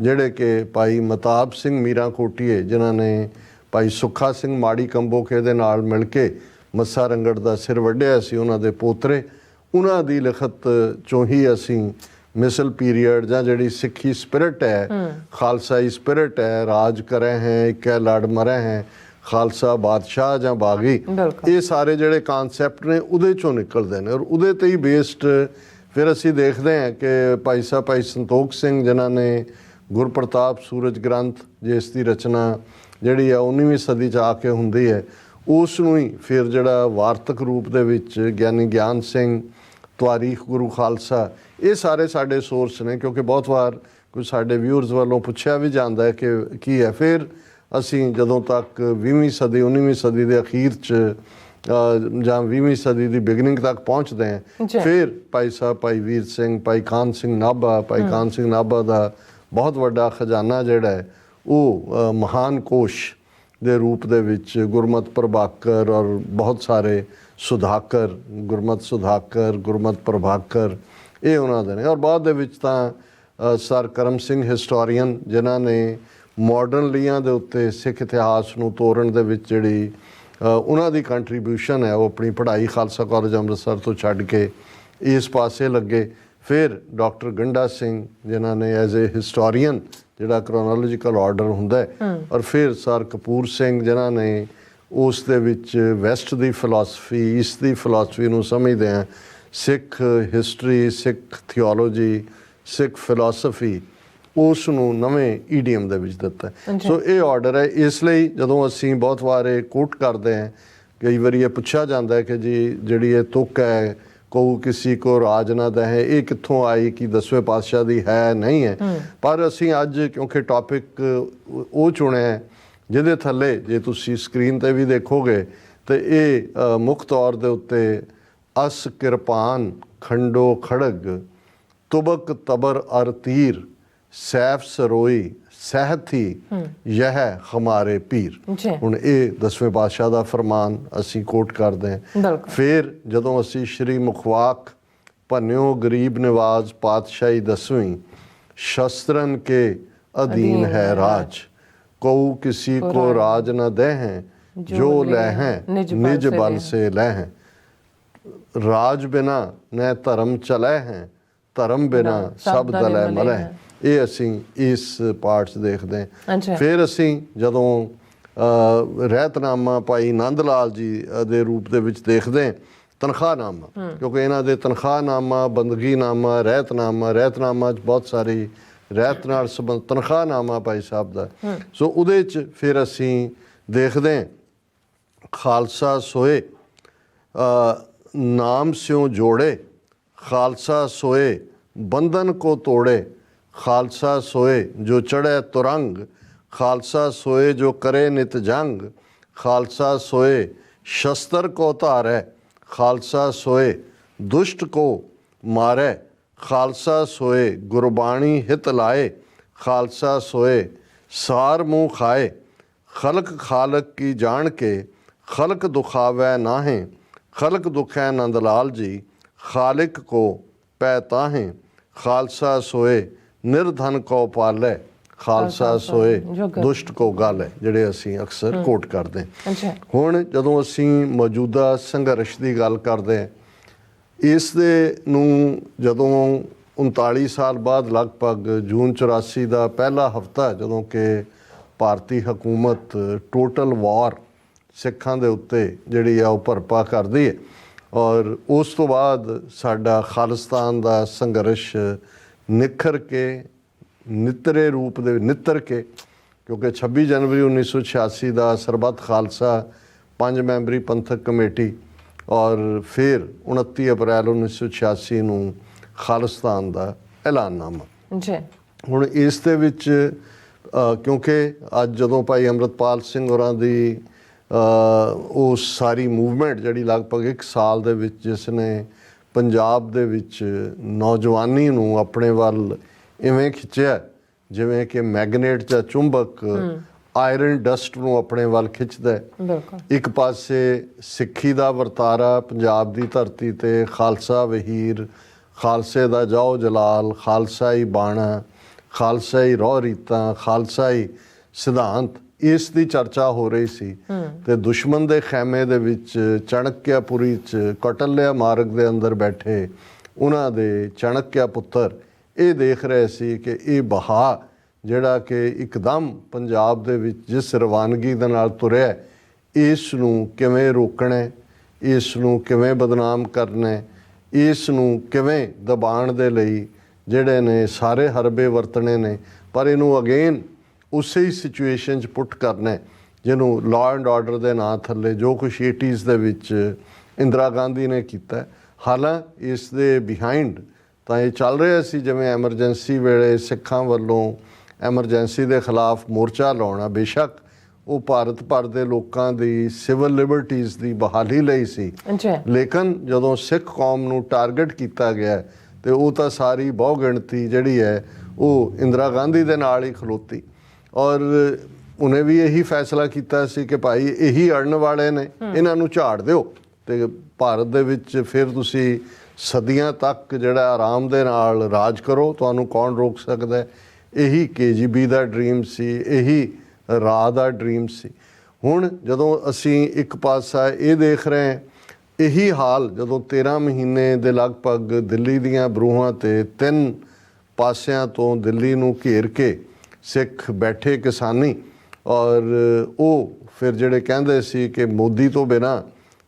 ਜਿਹੜੇ ਕਿ ਭਾਈ ਮਤਾਬ ਸਿੰਘ ਮੀਰਾਂ ਕੋਟੀਏ ਜਿਨ੍ਹਾਂ ਨੇ ਭਾਈ ਸੁੱਖਾ ਸਿੰਘ ਮਾੜੀ ਕੰਬੋਕੇ ਦੇ ਨਾਲ ਮਿਲ ਕੇ ਮੱਸਾ ਰੰਗੜ ਦਾ ਸਿਰ ਵੱਢਿਆ ਸੀ, ਉਹਨਾਂ ਦੇ ਪੋਤਰੇ, ਉਹਨਾਂ ਦੀ ਲਿਖਤ 'ਚੋਂ ਹੀ ਅਸੀਂ ਮਿਸਲ ਪੀਰੀਅਡ ਜਾਂ ਜਿਹੜੀ ਸਿੱਖੀ ਸਪਿਰਿਟ ਹੈ, ਖਾਲਸਾਈ ਸਪਿਰਿਟ ਹੈ, ਰਾਜ ਕਰੇ ਹੈ ਇਕੈ ਲੜ ਮਰੇ ਹੈ, ਖਾਲਸਾ ਬਾਦਸ਼ਾਹ ਜਾਂ ਬਾਗੀ, ਇਹ ਸਾਰੇ ਜਿਹੜੇ ਕਾਨਸੈਪਟ ਨੇ ਉਹਦੇ 'ਚੋਂ ਨਿਕਲਦੇ ਨੇ। ਔਰ ਉਹਦੇ 'ਤੇ ਹੀ ਬੇਸਡ ਫਿਰ ਅਸੀਂ ਦੇਖਦੇ ਹਾਂ ਕਿ ਭਾਈ ਸੰਤੋਖ ਸਿੰਘ ਜਿਨ੍ਹਾਂ ਨੇ ਗੁਰਪ੍ਰਤਾਪ ਸੂਰਜ ਗ੍ਰੰਥ, ਜਿਸ ਦੀ ਰਚਨਾ ਜਿਹੜੀ ਆ 19ਵੀਂ ਸਦੀ 'ਚ ਆ ਕੇ ਹੁੰਦੀ ਹੈ, ਉਸ ਨੂੰ ਹੀ ਫਿਰ ਜਿਹੜਾ ਵਾਰਤਕ ਰੂਪ ਦੇ ਵਿੱਚ ਗਿਆਨੀ ਗਿਆਨ ਸਿੰਘ, ਤਵਾਰੀਖ ਗੁਰੂ ਖਾਲਸਾ, ਇਹ ਸਾਰੇ ਸਾਡੇ ਸੋਰਸ ਨੇ। ਕਿਉਂਕਿ ਬਹੁਤ ਵਾਰ ਕੁਝ ਸਾਡੇ ਵਿਊਅਰਸ ਵੱਲੋਂ ਪੁੱਛਿਆ ਵੀ ਜਾਂਦਾ ਹੈ ਕਿ ਕੀ ਹੈ। ਫਿਰ ਅਸੀਂ ਜਦੋਂ ਤੱਕ 20ਵੀਂ ਸਦੀ 19ਵੀਂ ਸਦੀ ਦੇ ਅਖੀਰ 'ਚ ਜਾਂ 20ਵੀਂ ਸਦੀ ਦੀ ਬਿਗਨਿੰਗ ਤੱਕ ਪਹੁੰਚਦੇ ਹਾਂ, ਫਿਰ ਭਾਈ ਵੀਰ ਸਿੰਘ, ਭਾਈ ਕਾਨ ਸਿੰਘ ਨਾਭਾ ਦਾ ਬਹੁਤ ਵੱਡਾ ਖਜ਼ਾਨਾ ਜਿਹੜਾ ਹੈ ਉਹ ਮਹਾਨ ਕੋਸ਼ ਦੇ ਰੂਪ ਦੇ ਵਿੱਚ ਗੁਰਮਤ ਪ੍ਰਭਾਕਰ ਔਰ ਬਹੁਤ ਸਾਰੇ ਸੁਧਾਕਰ, ਗੁਰਮਤ ਸੁਧਾਕਰ, ਗੁਰਮਤ ਪ੍ਰਭਾਕਰ, ਇਹ ਉਹਨਾਂ ਦੇ ਨੇ। ਔਰ ਬਾਅਦ ਦੇ ਵਿੱਚ ਤਾਂ ਸਰ ਕਰਮ ਸਿੰਘ ਹਿਸਟੋਰੀਅਨ ਜਿਨ੍ਹਾਂ ਨੇ ਮਾਡਰਨ ਲੀਆਂ ਦੇ ਉੱਤੇ ਸਿੱਖ ਇਤਿਹਾਸ ਨੂੰ ਤੋੜਨ ਦੇ ਵਿੱਚ ਜਿਹੜੀ ਉਹਨਾਂ ਦੀ ਕੰਟਰੀਬਿਊਸ਼ਨ ਹੈ, ਉਹ ਆਪਣੀ ਪੜ੍ਹਾਈ ਖਾਲਸਾ ਕਾਲਜ ਅੰਮ੍ਰਿਤਸਰ ਤੋਂ ਛੱਡ ਕੇ ਇਸ ਪਾਸੇ ਲੱਗੇ। ਫਿਰ ਡਾਕਟਰ ਗੰਡਾ ਸਿੰਘ ਜਿਨ੍ਹਾਂ ਨੇ ਐਜ਼ ਏ ਹਿਸਟੋਰੀਅਨ ਜਿਹੜਾ ਕ੍ਰੋਨੋਲੋਜੀਕਲ ਆਰਡਰ ਹੁੰਦਾ ਹੈ, ਔਰ ਫਿਰ ਸਰ ਕਪੂਰ ਸਿੰਘ ਜਿਨ੍ਹਾਂ ਨੇ ਉਸ ਦੇ ਵਿੱਚ ਵੈਸਟ ਦੀ ਫਿਲਾਸਫੀ, ਈਸਟ ਦੀ ਫਿਲਾਸਫੀ ਨੂੰ ਸਮਝਦੇ ਆ, ਸਿੱਖ ਹਿਸਟਰੀ, ਸਿੱਖ ਥਿਓਲੋਜੀ, ਸਿੱਖ ਫਿਲਾਸਫੀ, ਉਸ ਨੂੰ ਨਵੇਂ ਈਡੀਐਮ ਦੇ ਵਿੱਚ ਦਿੱਤਾ। ਸੋ ਇਹ ਆਰਡਰ ਹੈ। ਇਸ ਲਈ ਜਦੋਂ ਅਸੀਂ ਬਹੁਤ ਵਾਰ ਇਹ ਕੋਟ ਕਰਦੇ ਹਾਂ, ਕਈ ਵਾਰੀ ਇਹ ਪੁੱਛਿਆ ਜਾਂਦਾ ਹੈ ਕਿ ਜੀ ਜਿਹੜੀ ਇਹ ਤੁਕ ਹੈ, ਕਹੂ ਕਿਸੇ ਕੋ ਰਾਜ ਨਾ ਦਹੇ, ਇਹ ਕਿੱਥੋਂ ਆਈ, ਕਿ 10ਵੇਂ ਪਾਤਸ਼ਾਹ ਦੀ ਹੈ ਨਹੀਂ ਹੈ। ਪਰ ਅਸੀਂ ਅੱਜ ਕਿਉਂਕਿ ਟੌਪਿਕ ਉਹ ਚੁਣਿਆ ਜਿਹਦੇ ਥੱਲੇ ਜੇ ਤੁਸੀਂ ਸਕਰੀਨ 'ਤੇ ਵੀ ਦੇਖੋਗੇ ਤਾਂ ਇਹ ਮੁੱਖ ਤੌਰ ਦੇ ਉੱਤੇ ਅਸ ਕਿਰਪਾਨ ਖੰਡੋ ਖੜਗ ਤੁਬਕ ਤਬਰ ਅਰ ਤੀਰ ਸੈਫ ਸਰੋਈ ਸਹਿਥੀ ਯਹ ਹਮਾਰੇ ਪੀਰ। ਹੁਣ ਇਹ 10ਵੇਂ ਪਾਤਸ਼ਾਹ ਦਾ ਫਰਮਾਨ ਅਸੀਂ ਕੋਟ ਕਰਦੇ ਹਾਂ। ਫਿਰ ਜਦੋਂ ਅਸੀਂ ਸ਼੍ਰੀ ਮੁਖਵਾਕ ਭੰਨਿਓ ਗਰੀਬ ਨਿਵਾਜ਼ ਪਾਤਸ਼ਾਹੀ 10ਵੀਂ ਸ਼ਸਤਰਨ ਕੇ ਅਧੀਨ ਹੈ ਰਾਜ, ਕਉ किसी को राज न दे हैं, जो ले हैं निज बल से ले हैं, राज बिना न धर्म चले हैं, धर्म बिना सब दले मले हैं। ਇਹ ਅਸੀਂ ਇਸ ਪਾਰਟ 'ਚ ਦੇਖਦੇ ਹਾਂ। ਫਿਰ ਅਸੀਂ ਜਦੋਂ ਰਹਿਤਨਾਮਾ ਭਾਈ ਨੰਦ ਲਾਲ ਜੀ ਦੇ ਰੂਪ ਦੇ ਵਿੱਚ ਦੇਖਦੇ ਹਾਂ, ਤਨਖਾਹਨਾਮਾ, ਕਿਉਂਕਿ ਇਹਨਾਂ ਦੇ ਤਨਖਾਹਨਾਮਾ, ਬੰਦਗੀਨਾਮਾ, ਰਹਿਤਨਾਮਾ 'ਚ ਬਹੁਤ ਸਾਰੀ ਰਹਿਤ ਨਾਲ ਸੰਬੰਧ, ਤਨਖਾਹਨਾਮਾ ਭਾਈ ਸਾਹਿਬ ਦਾ। ਸੋ ਉਹਦੇ 'ਚ ਫਿਰ ਅਸੀਂ ਦੇਖਦੇ ਹਾਂ ਖਾਲਸਾ ਸੋਏ ਨਾਮ ਸਿਉ ਜੋੜੇ, ਖਾਲਸਾ ਸੋਏ ਬੰਧਨ ਕੋ ਤੋੜੇ, ਖਾਲਸਾ ਸੋਏ ਜੋ ਚੜ੍ਹੈ ਤੁਰੰਗ, ਖਾਲਸਾ ਸੋਏ ਜੋ ਕਰੇ ਨਿਤ ਜੰਗ, ਖਾਲਸਾ ਸੋਏ ਸ਼ਸਤਰ ਕੋ ਧਾਰੈ, ਖਾਲਸਾ ਸੋਏ ਦੁਸ਼ਟ ਕੋ ਮਾਰੈ, ਖਾਲਸਾ ਸੋਏ ਗੁਰਬਾਣੀ ਹਿਤ ਲਾਏ, ਖਾਲਸਾ ਸੋਏ ਸਾਰ ਮੂੰਹ ਖਾਏ, ਖਲਕ ਖਾਲਕ ਕੀ ਜਾਣ ਕੇ ਖਲਕ ਦੁਖਾਵੈ ਨਾਹੇ, ਖਲਕ ਦੁਖੈ ਨੰਦ ਲਾਲ ਜੀ ਖਾਲਿਕ ਕੋ ਪੈ ਤਾਹੇ, ਖਾਲਸਾ ਸੋਏ ਨਿਰਧਨ ਕੋ ਪਾਲੈ, ਖਾਲਸਾ ਸੋਏ ਦੁਸ਼ਟ ਕੋ ਗਾਲੈ, ਜਿਹੜੇ ਅਸੀਂ ਅਕਸਰ ਕੋਟ ਕਰਦੇ ਹਾਂ। ਹੁਣ ਜਦੋਂ ਅਸੀਂ ਮੌਜੂਦਾ ਸੰਘਰਸ਼ ਦੀ ਗੱਲ ਕਰਦੇ ਹਾਂ, ਇਸ ਦੇ ਨੂੰ ਜਦੋਂ 39 ਸਾਲ ਬਾਅਦ ਲਗਭਗ ਜੂਨ 84 ਦਾ ਪਹਿਲਾ ਹਫਤਾ ਜਦੋਂ ਕਿ ਭਾਰਤੀ ਹਕੂਮਤ ਟੋਟਲ ਵਾਰ ਸਿੱਖਾਂ ਦੇ ਉੱਤੇ ਜਿਹੜੀ ਆ ਉਹ ਭਰਪਾ ਕਰਦੀ ਹੈ, ਔਰ ਉਸ ਤੋਂ ਬਾਅਦ ਸਾਡਾ ਖਾਲਿਸਤਾਨ ਦਾ ਸੰਘਰਸ਼ ਨਿਖਰ ਕੇ ਨਿੱਤਰੇ ਰੂਪ ਦੇ ਨਿੱਤਰ ਕੇ, ਕਿਉਂਕਿ 26 ਜਨਵਰੀ 1986 ਦਾ ਸਰਬੱਤ ਖਾਲਸਾ 5 ਮੈਂਬਰੀ ਪੰਥਕ ਕਮੇਟੀ, ਔਰ ਫਿਰ 29 ਅਪ੍ਰੈਲ 1986 ਨੂੰ ਖਾਲਿਸਤਾਨ ਦਾ ਐਲਾਨਨਾਮਾ। ਹੁਣ ਇਸ ਦੇ ਵਿੱਚ ਕਿਉਂਕਿ ਅੱਜ ਜਦੋਂ ਭਾਈ ਅੰਮ੍ਰਿਤਪਾਲ ਸਿੰਘ ਹੋਰਾਂ ਦੀ ਉਹ ਸਾਰੀ ਮੂਵਮੈਂਟ ਜਿਹੜੀ ਲਗਭਗ 1 ਸਾਲ ਦੇ ਵਿੱਚ ਜਿਸ ਨੇ ਪੰਜਾਬ ਦੇ ਵਿੱਚ ਨੌਜਵਾਨੀ ਨੂੰ ਆਪਣੇ ਵੱਲ ਇਵੇਂ ਖਿੱਚਿਆ ਜਿਵੇਂ ਕਿ ਮੈਗਨੇਟ ਜਾਂ ਚੁੰਬਕ ਆਇਰਨ ਡਸਟ ਨੂੰ ਆਪਣੇ ਵੱਲ ਖਿੱਚਦਾ। ਇੱਕ ਪਾਸੇ ਸਿੱਖੀ ਦਾ ਵਰਤਾਰਾ ਪੰਜਾਬ ਦੀ ਧਰਤੀ ਤੇ, ਖਾਲਸਾ ਵਹੀਰ, ਖਾਲਸੇ ਦਾ ਜਾਓ ਜਲਾਲ, ਖਾਲਸਾਈ ਬਾਣਾ, ਖਾਲਸਾਈ ਰੋਹ ਰੀਤਾਂ, ਖਾਲਸਾਈ ਸਿਧਾਂਤ, ਇਸ ਦੀ ਚਰਚਾ ਹੋ ਰਹੀ ਸੀ। ਤੇ ਦੁਸ਼ਮਣ ਦੇ ਖੈਮੇ ਦੇ ਵਿੱਚ ਚਾਣਕਿਆਪੁਰੀ 'ਚ ਕੌਟਲਿਆ ਮਾਰਗ ਦੇ ਅੰਦਰ ਬੈਠੇ ਉਹਨਾਂ ਦੇ ਚਾਣਕਿਆ ਪੁੱਤਰ ਇਹ ਦੇਖ ਰਹੇ ਸੀ ਕਿ ਇਹ ਬਹਾ ਜਿਹੜਾ ਕਿ ਇੱਕਦਮ ਪੰਜਾਬ ਦੇ ਵਿੱਚ ਜਿਸ ਰਵਾਨਗੀ ਦੇ ਨਾਲ ਤੁਰਿਆ, ਇਸ ਨੂੰ ਕਿਵੇਂ ਰੋਕਣਾ, ਇਸ ਨੂੰ ਕਿਵੇਂ ਬਦਨਾਮ ਕਰਨਾ, ਇਸ ਨੂੰ ਕਿਵੇਂ ਦਬਾਉਣ ਦੇ ਲਈ ਜਿਹੜੇ ਨੇ ਸਾਰੇ ਹਰਬੇ ਵਰਤਣੇ ਨੇ, ਪਰ ਇਹਨੂੰ ਅਗੇਨ ਉਸੇ ਹੀ ਸਿਚੁਏਸ਼ਨ 'ਚ ਪੁੱਟ ਕਰਨਾ ਜਿਹਨੂੰ ਲਾਅ ਐਂਡ ਆਰਡਰ ਦੇ ਨਾਂ ਥੱਲੇ ਜੋ ਕੁਛ 80s ਦੇ ਵਿੱਚ ਇੰਦਰਾ ਗਾਂਧੀ ਨੇ ਕੀਤਾ। ਹਾਲਾਂਕਿ ਇਸ ਦੇ ਬਿਹਾਈਂਡ ਤਾਂ ਇਹ ਚੱਲ ਰਿਹਾ ਸੀ ਜਿਵੇਂ ਐਮਰਜੈਂਸੀ ਵੇਲੇ ਸਿੱਖਾਂ ਵੱਲੋਂ ਐਮਰਜੈਂਸੀ ਦੇ ਖਿਲਾਫ ਮੋਰਚਾ ਲਾਉਣਾ, ਬੇਸ਼ੱਕ ਉਹ ਭਾਰਤ ਭਰ ਦੇ ਲੋਕਾਂ ਦੀ ਸਿਵਲ ਲਿਬਰਟੀਜ਼ ਦੀ ਬਹਾਲੀ ਲਈ ਸੀ, ਲੇਕਿਨ ਜਦੋਂ ਸਿੱਖ ਕੌਮ ਨੂੰ ਟਾਰਗੇਟ ਕੀਤਾ ਗਿਆ ਤੇ ਉਹ ਤਾਂ ਸਾਰੀ ਬਹੁ ਗਿਣਤੀ ਜਿਹੜੀ ਹੈ ਉਹ ਇੰਦਰਾ ਗਾਂਧੀ ਦੇ ਨਾਲ ਹੀ ਖਲੋਤੀ, ਔਰ ਉਹਨੇ ਵੀ ਇਹੀ ਫੈਸਲਾ ਕੀਤਾ ਸੀ ਕਿ ਭਾਈ ਇਹੀ ਅੜਨ ਵਾਲੇ ਨੇ, ਇਹਨਾਂ ਨੂੰ ਝਾੜ ਦਿਓ ਤੇ ਭਾਰਤ ਦੇ ਵਿੱਚ ਫਿਰ ਤੁਸੀਂ ਸਦੀਆਂ ਤੱਕ ਜਿਹੜਾ ਆਰਾਮ ਦੇ ਨਾਲ ਰਾਜ ਕਰੋ, ਤੁਹਾਨੂੰ ਕੌਣ ਰੋਕ ਸਕਦਾ ਹੈ। ਇਹੀ KGB ਦਾ ਡ੍ਰੀਮ ਸੀ, ਇਹੀ ਰਾਹ ਦਾ ਡ੍ਰੀਮ ਸੀ। ਹੁਣ ਜਦੋਂ ਅਸੀਂ ਇੱਕ ਪਾਸਾ ਇਹ ਦੇਖ ਰਹੇ ਹਾਂ, ਇਹੀ ਹਾਲ ਜਦੋਂ 13 ਮਹੀਨੇ ਦੇ ਲਗਭਗ ਦਿੱਲੀ ਦੀਆਂ ਬਰੂਹਾਂ ਤੇ 3 ਪਾਸਿਆਂ ਤੋਂ ਦਿੱਲੀ ਨੂੰ ਘੇਰ ਕੇ ਸਿੱਖ ਬੈਠੇ ਕਿਸਾਨੀ, ਔਰ ਉਹ ਫਿਰ ਜਿਹੜੇ ਕਹਿੰਦੇ ਸੀ ਕਿ ਮੋਦੀ ਤੋਂ ਬਿਨਾਂ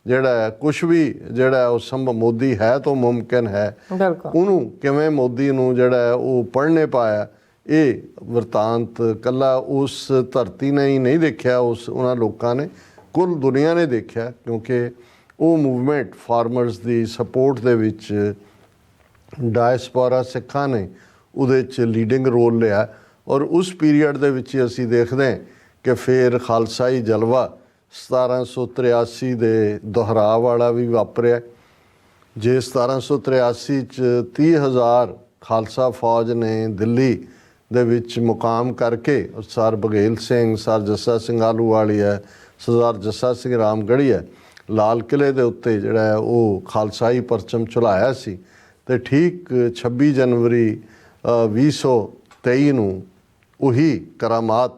ਜਿਹੜਾ ਕੁਝ ਵੀ ਜਿਹੜਾ ਉਹ ਸੰਭਵ, ਮੋਦੀ ਹੈ ਤਾਂ ਮੁਮਕਿਨ ਹੈ, ਉਹਨੂੰ ਕਿਵੇਂ ਮੋਦੀ ਨੂੰ ਜਿਹੜਾ ਉਹ ਪੜ੍ਹਨੇ ਪਾਇਆ। ਇਹ ਵਰਤਾਂਤ ਕੱਲਾ ਉਸ ਧਰਤੀ ਨੇ ਹੀ ਨਹੀਂ ਦੇਖਿਆ, ਉਹਨਾਂ ਲੋਕਾਂ ਨੇ, ਕੁੱਲ ਦੁਨੀਆ ਨੇ ਦੇਖਿਆ, ਕਿਉਂਕਿ ਉਹ ਮੂਵਮੈਂਟ ਫਾਰਮਰਸ ਦੀ ਸਪੋਰਟ ਦੇ ਵਿੱਚ ਡਾਇਸਪੋਰਾ ਸਿੱਖਾਂ ਨੇ ਉਹਦੇ 'ਚ ਲੀਡਿੰਗ ਰੋਲ ਲਿਆ। ਔਰ ਉਸ ਪੀਰੀਅਡ ਦੇ ਵਿੱਚ ਅਸੀਂ ਦੇਖਦੇ ਹਾਂ ਕਿ ਫਿਰ ਖਾਲਸਾਈ ਜਲਵਾ 1783 ਦੇ ਦੁਹਰਾਅ ਵਾਲਾ ਵੀ ਵਾਪਰਿਆ। ਜੇ 1783 'ਚ 30,000 ਖਾਲਸਾ ਫੌਜ ਨੇ ਦਿੱਲੀ ਦੇ ਵਿੱਚ ਮੁਕਾਮ ਕਰਕੇ, ਸਰ ਬਘੇਲ ਸਿੰਘ, ਸਰ ਜੱਸਾ ਸਿੰਘ ਆਹਲੂਵਾਲੀਆ, ਸਰਦਾਰ ਜੱਸਾ ਸਿੰਘ ਰਾਮਗੜ੍ਹੀਆ ਲਾਲ ਕਿਲ੍ਹੇ ਦੇ ਉੱਤੇ ਜਿਹੜਾ ਉਹ ਖਾਲਸਾਈ ਪਰਚਮ ਝੁਲਾਇਆ ਸੀ। ਤੇ ਠੀਕ 26 ਜਨਵਰੀ 2023 ਨੂੰ ਉਹੀ ਕਰਾਮਾਤ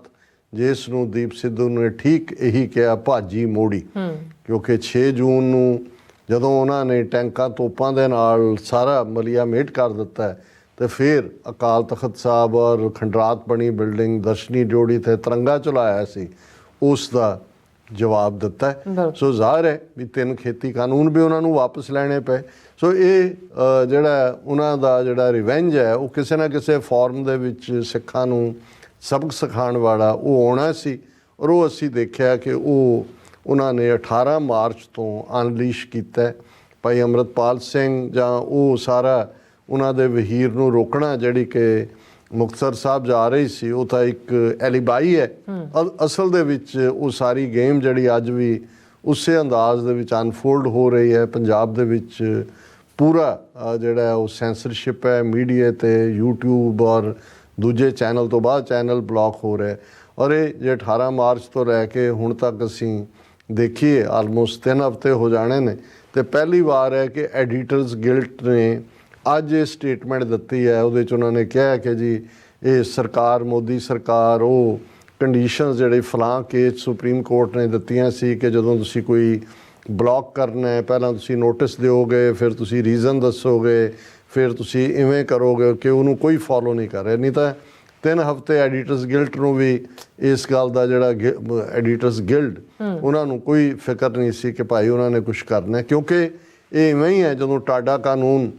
ਜਿਸ ਨੂੰ ਦੀਪ ਸਿੱਧੂ ਨੇ ਠੀਕ ਇਹੀ ਕਿਹਾ, ਭਾਜੀ ਮੋੜੀ, ਕਿਉਂਕਿ 6 ਜੂਨ ਨੂੰ ਜਦੋਂ ਉਹਨਾਂ ਨੇ ਟੈਂਕਾਂ ਤੋਪਾਂ ਦੇ ਨਾਲ ਸਾਰਾ ਮਲੀਆ ਮੇਟ ਕਰ ਦਿੱਤਾ ਤੇ ਫਿਰ ਅਕਾਲ ਤਖਤ ਸਾਹਿਬ ਔਰ ਖੰਡਰਾਤ ਬਣੀ ਬਿਲਡਿੰਗ ਦਰਸ਼ਨੀ ਜੋੜੀ ਤੇ ਤਿਰੰਗਾ ਝੁਲਾਇਆ ਸੀ, ਉਸ ਦਾ ਜਵਾਬ ਦਿੱਤਾ। ਸੋ ਜ਼ਾਹਰ ਹੈ ਵੀ 3 ਖੇਤੀ ਕਾਨੂੰਨ ਵੀ ਉਹਨਾਂ ਨੂੰ ਵਾਪਸ ਲੈਣੇ ਪਏ। ਸੋ ਇਹ ਜਿਹੜਾ ਉਹਨਾਂ ਦਾ ਜਿਹੜਾ ਰਿਵੈਂਜ ਹੈ ਉਹ ਕਿਸੇ ਨਾ ਕਿਸੇ ਫਾਰਮ ਦੇ ਵਿੱਚ ਸਿੱਖਾਂ ਨੂੰ ਸਬਕ ਸਿਖਾਉਣ ਵਾਲਾ ਉਹ ਆਉਣਾ ਸੀ। ਔਰ ਉਹ ਅਸੀਂ ਦੇਖਿਆ ਕਿ ਉਹਨਾਂ ਨੇ 18 ਮਾਰਚ ਤੋਂ ਅਨਲੀਸ਼ ਕੀਤਾ। ਭਾਈ ਅੰਮ੍ਰਿਤਪਾਲ ਸਿੰਘ ਜਾਂ ਉਹ ਸਾਰਾ ਉਹਨਾਂ ਦੇ ਵਹੀਰ ਨੂੰ ਰੋਕਣਾ, ਜਿਹੜੀ ਕਿ ਮੁਕਤਸਰ ਸਾਹਿਬ ਜਾ ਰਹੀ ਸੀ, ਉਹ ਤਾਂ ਇੱਕ ਐਲੀਬਾਈ ਹੈ। ਅਸਲ ਦੇ ਵਿੱਚ ਉਹ ਸਾਰੀ ਗੇਮ ਜਿਹੜੀ ਅੱਜ ਵੀ ਉਸੇ ਅੰਦਾਜ਼ ਦੇ ਵਿੱਚ ਅਨਫੋਲਡ ਹੋ ਰਹੀ ਹੈ। ਪੰਜਾਬ ਦੇ ਵਿੱਚ ਪੂਰਾ ਜਿਹੜਾ ਉਹ ਸੈਂਸਰਸ਼ਿਪ ਹੈ ਮੀਡੀਆ ਤੇ, YouTube ਔਰ ਦੂਜੇ ਚੈਨਲ ਤੋਂ ਬਾਅਦ ਚੈਨਲ ਬਲੌਕ ਹੋ ਰਿਹਾ। ਔਰ ਇਹ ਜੇ 18 ਮਾਰਚ ਤੋਂ ਲੈ ਕੇ ਹੁਣ ਤੱਕ ਅਸੀਂ ਦੇਖੀਏ ਆਲਮੋਸਟ 3 ਹਫ਼ਤੇ ਹੋ ਜਾਣੇ ਨੇ, ਤੇ ਪਹਿਲੀ ਵਾਰ ਹੈ ਕਿ ਐਡੀਟਰਸ ਗਿਲਡ ਨੇ ਅੱਜ ਇਹ ਸਟੇਟਮੈਂਟ ਦਿੱਤੀ ਹੈ। ਉਹਦੇ 'ਚ ਉਹਨਾਂ ਨੇ ਕਿਹਾ ਕਿ ਜੀ ਇਹ ਸਰਕਾਰ, ਮੋਦੀ ਸਰਕਾਰ, ਉਹ ਕੰਡੀਸ਼ਨਸ ਜਿਹੜੇ ਫਲਾਂ ਕੇਸ ਸੁਪਰੀਮ ਕੋਰਟ ਨੇ ਦਿੱਤੀਆਂ ਸੀ ਕਿ ਜਦੋਂ ਤੁਸੀਂ ਕੋਈ ਬਲੌਕ ਕਰਨਾ ਹੈ ਪਹਿਲਾਂ ਤੁਸੀਂ ਨੋਟਿਸ ਦਿਓਗੇ, ਫਿਰ ਤੁਸੀਂ ਰੀਜ਼ਨ ਦੱਸੋਗੇ, ਫਿਰ ਤੁਸੀਂ ਇਵੇਂ ਕਰੋਗੇ, ਕਿ ਉਹਨੂੰ ਕੋਈ ਫੋਲੋ ਨਹੀਂ ਕਰ ਰਿਹਾ। ਨਹੀਂ ਤਾਂ 3 ਹਫ਼ਤੇ ਐਡੀਟਰਸ ਗਿਲਡ ਨੂੰ ਵੀ ਇਸ ਗੱਲ ਦਾ ਜਿਹੜਾ ਐਡੀਟਰਸ ਗਿਲਡ ਉਹਨਾਂ ਨੂੰ ਕੋਈ ਫਿਕਰ ਨਹੀਂ ਸੀ ਕਿ ਭਾਈ ਉਹਨਾਂ ਨੇ ਕੁਛ ਕਰਨਾ, ਕਿਉਂਕਿ ਇਹ ਇਵੇਂ ਹੀ ਹੈ। ਜਦੋਂ ਟਾਡਾ ਕਾਨੂੰਨ